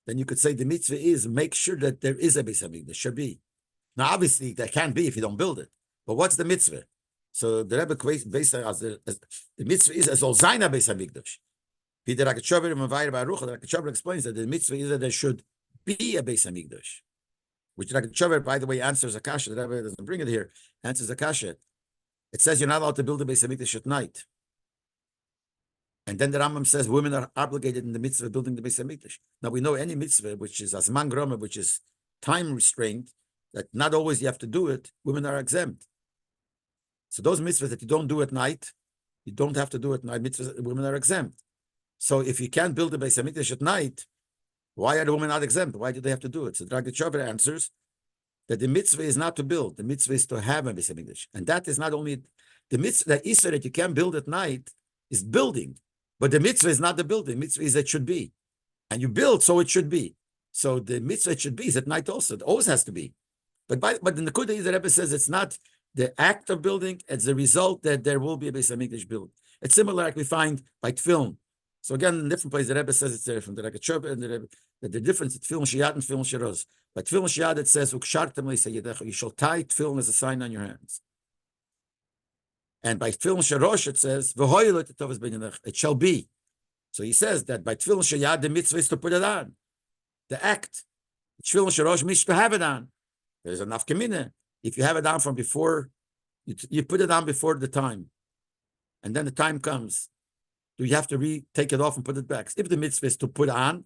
Then you could say the mitzvah is make sure that there is a Beis Hamikdash, should be. Now, obviously, there can't be if you don't build it. But what's the mitzvah? So the Rebbe based as the mitzvah is as Olzaina Beis Hamikdash. Peter Raketshover and Mavayir Baruch, Raketshover explains that the mitzvah is that there should be a Beis Hamikdash. Which Raketshover, by the way, answers Akasha. The Rebbe doesn't bring it here. Answers Akasha. It says you're not allowed to build a Beis Hamikdash at night. And then the Rambam says women are obligated in the mitzvah of building the Beis Hamikdash. Now we know any mitzvah, which is Azman Groma, which is time restraint, that not always you have to do it, women are exempt. So those mitzvahs that you don't do at night, you don't have to do at night, mitzvahs, women are exempt. So if you can't build the Beis Hamikdash at night, why are the women not exempt? Why do they have to do it? So Drag Chover answers that the mitzvah is not to build, the mitzvah is to have a Beis Hamikdash. And that is not only the mitzvah, the Isra that you can't build at night is building. But the mitzvah is not the building. Mitzvah is it should be. And you build, so it should be. So the mitzvah it should be is at night also. It always has to be. But in the Kudah, the Rebbe says it's not the act of building, it's the result that there will be a Beis HaMikdash built. It's similar like we find by Tfilm. So again, in different places, the Rebbe says it's there from the Schapiro and the Rebbe, that the difference is Tfilm Shiyad and Tfilm Shiroz. By Tfilm Shiyad, it says, you shall tie Tfilm as a sign on your hands. And by Tfilm Shirosh, it says, it shall be. So he says that by Tfilm Shiyad, the mitzvah is to put it on. The act. Tfilm Shirosh means to have it on. There's enough kamina. If you have it on from before, you put it on before the time. And then the time comes. Do you have to take it off and put it back? If the mitzvah is to put on,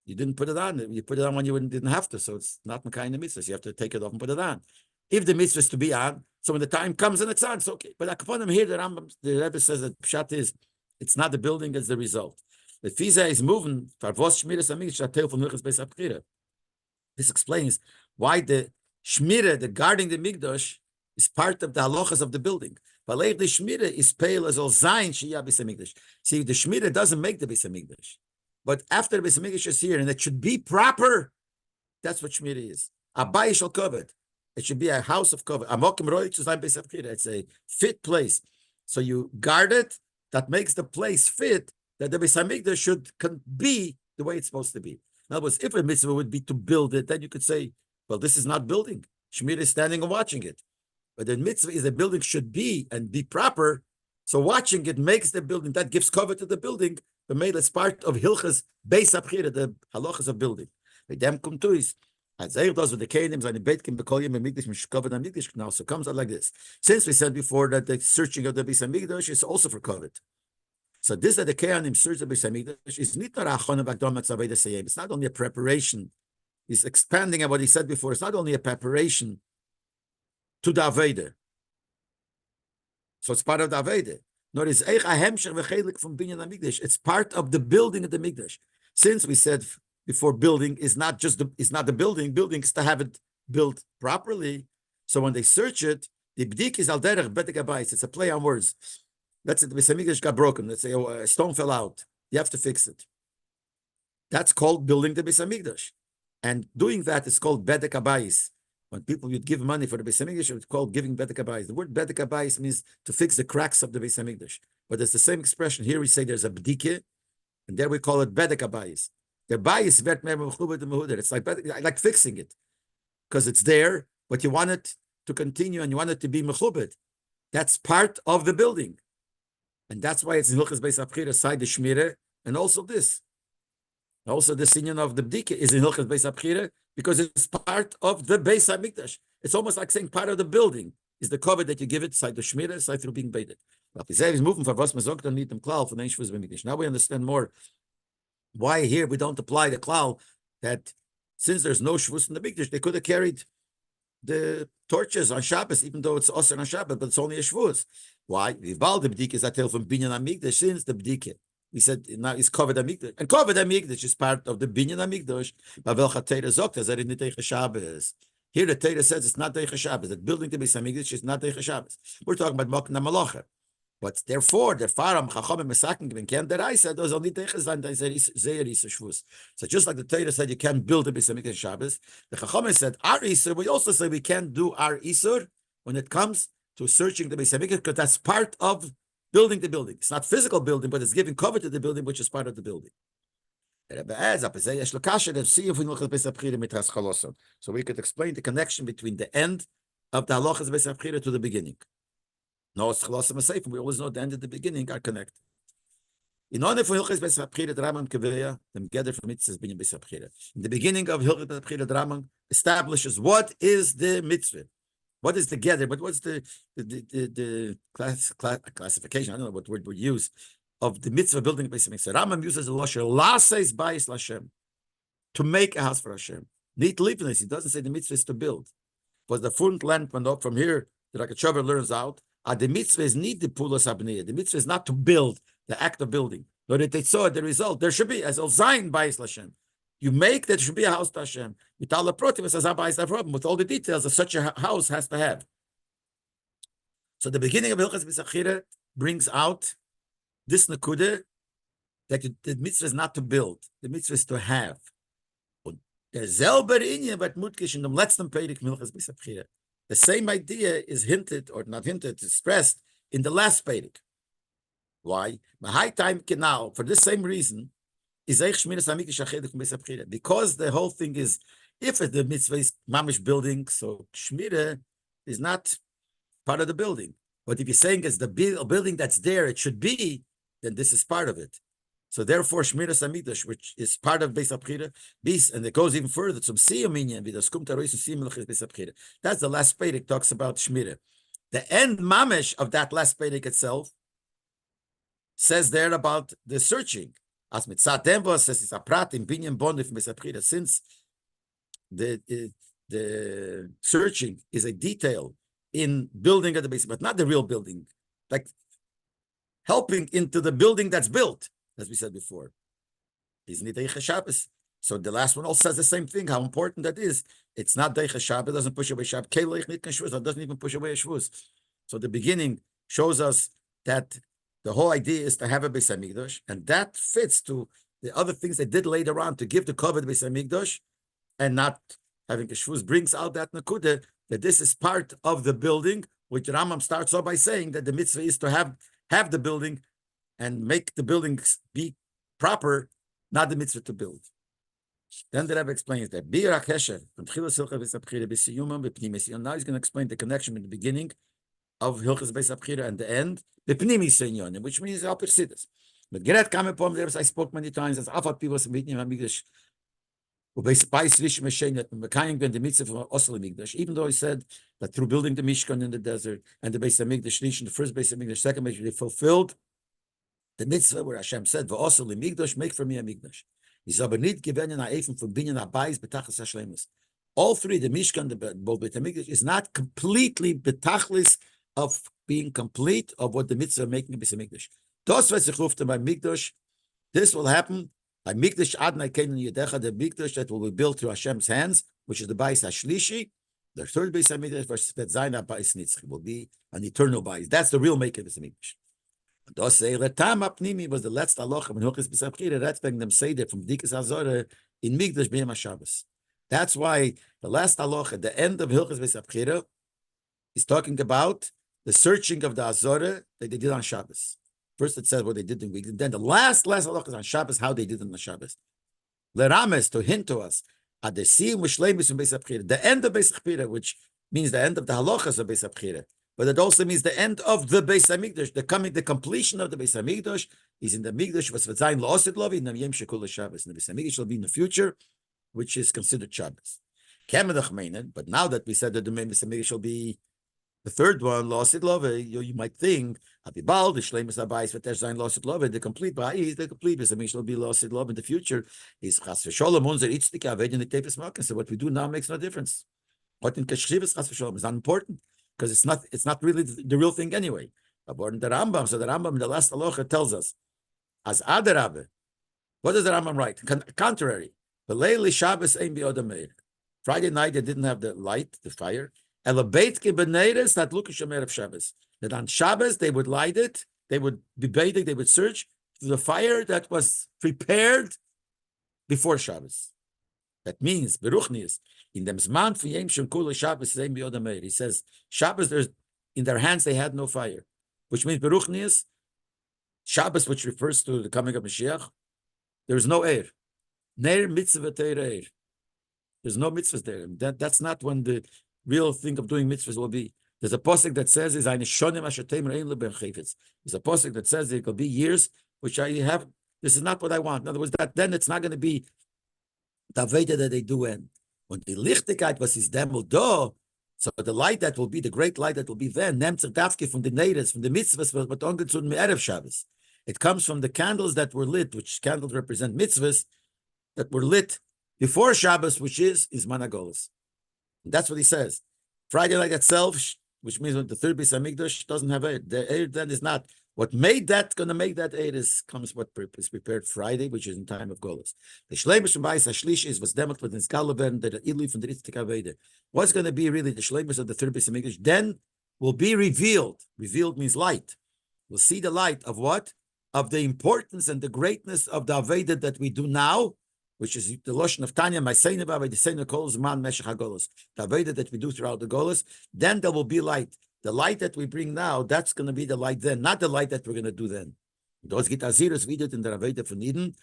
you didn't put it on. You put it on when you didn't have to. So it's not the kind of mitzvah. So you have to take it off and put it on. If the mitzvah is to be on, so when the time comes and it's on, it's okay. But upon him here, the Rebbe says that Pshat is, it's not the building, it's the result. The Fiza is moving. This explains why the Shmira, the guarding the Mikdash, is part of the halachas of the building. But the Shmira is pale as all zayin sheyah Beis HaMikdash. See, the Shmira doesn't make the Beis HaMikdash. But after the Beis HaMikdash is here, and it should be proper, that's what Shmira is. Abayis shall covet. It should be a house of covet. It's a fit place. So you guard it, that makes the place fit, that the Beis HaMikdash should be the way it's supposed to be. In other words, if a mitzvah would be to build it, then you could say, well, this is not building. Shmira is standing and watching it. But the mitzvah is the building should be and be proper. So watching it makes the building, that gives cover to the building, but made as part of Hilchas Beis HaBchira, the halachas of building. Them come to is, as does with the Kedim, seine Beitkim, Bekolim, and Mikdash, Mishkovet, and Mikdash. Now, so it comes out like this. Since we said before that the searching of the Beis HaMikdash is also for covet. So this that the Kehanim search the Beis HaMikdash is it's not only a preparation. He's expanding on what he said before. It's not only a preparation to the Aveda. So it's part of the Aveda. Nor is Eich Ahemshech v'chelik from Binyan HaMikdash. It's part of the building of the Mikdash. Since we said before, building is not just the building. Building is to have it built properly. So when they search it, the bdik is al derech bedek habayis. It's a play on words. Let's say the Beis HaMikdash got broken. Let's say a stone fell out. You have to fix it. That's called building the Beis HaMikdash. And doing that is called bedek habayis. When people would give money for the Beis HaMikdash, it's called giving bedek habayis. The word bedek habayis means to fix the cracks of the Beis HaMikdash. But it's the same expression. Here we say there's a bdike, and there we call it bedek habayis. The bayis vet me'mechubed. It's like fixing it, because it's there, but you want it to continue and you want it to be mechubed. That's part of the building, and that's why it's in Hilchas Beis HaBchira side the shmira, and also this. Also, the union of the bdike is in Hilchas Beis HaBchira because it's part of the Beis HaMikdash. It's almost like saying part of the building is the cover that you give it, side the shmira, side through being baited. Is moving for was man sagt dann mit dem Klal von den Shvus B'Mikdash. Now we understand more why here we don't apply the Klal that since there's no Shvus in the Mikdash, they could have carried the torches on Shabbos, even though it's Osir on Shabbos, but it's only a Shvus. Why? Vival the bdike is a tale from Binyan HaMikdash, since the bdike. We said now it's covered HaMikdash. And covered HaMikdash is part of the Binyan HaMikdash. Here the Torah says it's not Deicha Shabbos. That building the Beis HaMikdash is not Deicha Shabbos. We're talking about Mokna Malacha. But therefore, the Faram Chacham and Mesakim given Ken that I said those only Deichas and Zeir Isa Shvus. So just like the Torah said you can't build the Beis HaMikdash Shabbos, the Chacham said our Isur. We also say we can't do our Isur when it comes to searching the Beis HaMikdash because that's part of building the building. It's not physical building, but it's giving cover to the building, which is part of the building. So we could explain the connection between the end of the halachas Beis HaBchira to the beginning. No, it's chalosim asayif. We always know the end and the beginning are connected. In order for Hilchas Beis HaBchira, the Rambam Keveya, the Megeder from mitzvahs Binyan Beis HaBchira. In the beginning of Hilchas Beis HaBchira, the Rambam establishes what is the mitzvah. What is the gather? But what's the classification? I don't know what word we use of the mitzvah building Beis HaMikdash. Rambam uses the lashon laseis bayis Lashem, to make a house for Hashem. Need liveness. He doesn't say the mitzvah is to build. But the front land from here, the Schapiro learns out. The mitzvah is need the pulas abniyah. The mitzvah is not to build, the act of building. But if they saw the result, there should be as al zayin bayis Lashem. You make that should be a house to Hashem. With all the details that such a house has to have. So the beginning of Hilchas Beis HaBchira brings out this nekudah that the mitzvah is not to build, the mitzvah is to have. Und derselbe Inyan, but mutkish in dem letzten Perek Milchas Beis HaBchira. The same idea is hinted, or not hinted, expressed in the last Perek. Why? High time now, for this same reason, is because the whole thing is, if the mitzvah is mamish building, so shmira is not part of the building. But if you're saying it's the building that's there, it should be, then this is part of it. So therefore, shmira samikdash, which is part of Beis HaBchira, and it goes even further. That's the last Perek talks about shmira. The end mamish of that last Perek itself says there about the searching. As mitzat denvos says it's a prat in binyan bond from Beis HaBchira. Since the searching is a detail in building of the base, but not the real building, like helping into the building that's built, as we said before. Isn't it Deicha Shabbos? So the last one also says the same thing, how important that is. It's not Deicha Shabbos, doesn't push away Shabbos. It doesn't even push away Shavuos. So the beginning shows us that the whole idea is to have a Beis HaMikdash, and that fits to the other things they did later on to give the covenant Beis HaMikdash and not having a Shavuos, brings out that Nakuda, that this is part of the building, which Rambam starts off by saying that the mitzvah is to have the building and make the buildings be proper, not the mitzvah to build. Then the Rabbi explains that now he's going to explain the connection in the beginning of Hilchas Beis HaBchira and the end, the Pnimi Senyon, which means Al Persidus. But Geret Kamepom, there I spoke many times as Afat people meeting Hamigdash. Even though he said that through building the Mishkan in the desert and the Beis HaMikdash, the first Beis HaMikdash, second Beis HaMikdash, they fulfilled the mitzvah where Hashem said, "V'osel limikdash, make for me a mikdash." He's aber nicht gewenen ha'efen from binyan ha'bayis betachlis hashlemus. All three, the Mishkan, the Beis HaMikdash, is not completely betachlis of being complete of what the mitzvah of making a Beis HaMikdash. Das wird sich rufen by mikdash. This will happen. By Mikdash Adonai Kenan Yedecha, the Mikdash that will be built through Hashem's hands, which is the Bayis Hashlishi, the third Beis HaMikdash versus Betzayin Bayis Nitzchi, will be an eternal Bayis. That's the real maker of the Mikdash. Das say Retam Apnimi was the last halacha when Hilchas Beis HaBchira. That's making them say that from Dikas Hazorah in Mikdash B'Yom HaShabbos. That's why the last halacha at the end of Hilchas Beis HaBchira is talking about the searching of the Hazorah that they did on Shabbos. First, it says what they did in week, and then the last halakha is on Shabbos, how they did in the Shabbos. Lerames, to hint to us, at the siyum v'shleimus in Beis HaBchira, the end of Beis HaBchira, which means the end of the halachas of Beis HaBchira, but it also means the end of the Beis HaMikdash, the completion of the Beis HaMikdash is in the Mikdash was v'zayin la'osid lovi, nam yem shekul Shabbos. And the Beis HaMikdash will be in the future, which is considered Shabbos. But now that we said that the Beis HaMikdash will be the third one, Losid Love, you might think, Abibal, the Shleimus Abayis, Vatesh Losid Love, the complete Bayis, the complete Beis will be Losid Love in the future. Is Chas v'Sholom Unzer Itzdik Aved in the Tefes Malkin. So what we do now makes no difference. What in Kashchivas Chas v'Sholom is not important because it's not really the real thing anyway. But the Rambam, so the Rambam in the last halacha tells us, as Adarabe, what does the Rambam write? Contrary, the Leili Shabbos Ein B'Odameir. Friday night they didn't have the light, the fire. That look of Shabbos. That on Shabbos they would light it, they would be bathing, they would search for the fire that was prepared before Shabbos. That means Beruchnius in them Zman for Yom Shemkula Shabbos Zeim B'Yodameir. He says Shabbos, there's in their hands they had no fire, which means Beruchnius Shabbos, which refers to the coming of Mashiach. There is no air. Neir mitzvah teir. There's no mitzvahs there. That's not when the real thing of doing mitzvahs will be. There's a pasuk that says is there's a pasuk that says it will be years which I have. This is not what I want. In other words, that then it's not going to be the Veda that they do end. When the Lichtigkeit was his dem will do, so the light that will be the great light that will be then nemt dafke from the natives from the mitzvahs but ongetzun me'erev Shabbos. It comes from the candles that were lit, which candles represent mitzvahs that were lit before Shabbos, which is Managolas. That's what he says. Friday night itself, which means the third Beis HaMikdash doesn't have air. The air then is not what made that going to make that air comes what is prepared Friday, which is in time of Golas. The Shleimus from Bayis Hashlish is was demolt with the Skalaben that Ili from the Ritzik Aveda. What's going to be really the Shleimus of the third Beis HaMikdash then will be revealed. Revealed means light. We'll see the light of what? of the importance and the greatness of the Aveda that we do now, which is the Lashon of Tanya, the Aveda that we do throughout the Golos, then there will be light. The light that we bring now, that's going to be the light then, not the light that we're going to do then. Those get Azirus vidit in the Aveda von Eden,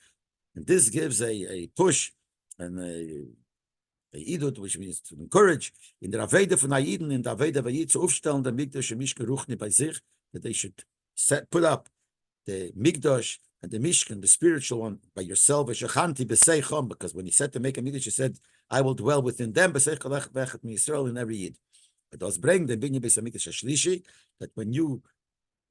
and this gives a push and a idut, which means to encourage in the Aveda von Eden, in the Aveda Vayit zu aufstellen, der Mikdash und Mishkan Ruchni bei sich, that they should put up the Mikdash and the Mishkan, the spiritual one, by yourself, because when he said to make a Mikdash, he said, I will dwell within them, in every Yid. But those bring the Binyan Beis HaMikdash HaShlishi, that when you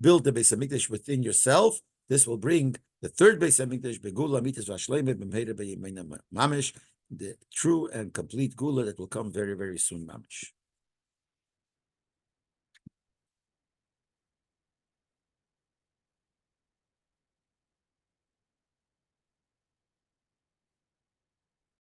build the Beis HaMikdash within yourself, this will bring the third Beis HaMikdash, Begula Mitzvah V'Shleimah B'Meira B'Yemena Mamish, the true and complete Gula that will come very, very soon, Mamish.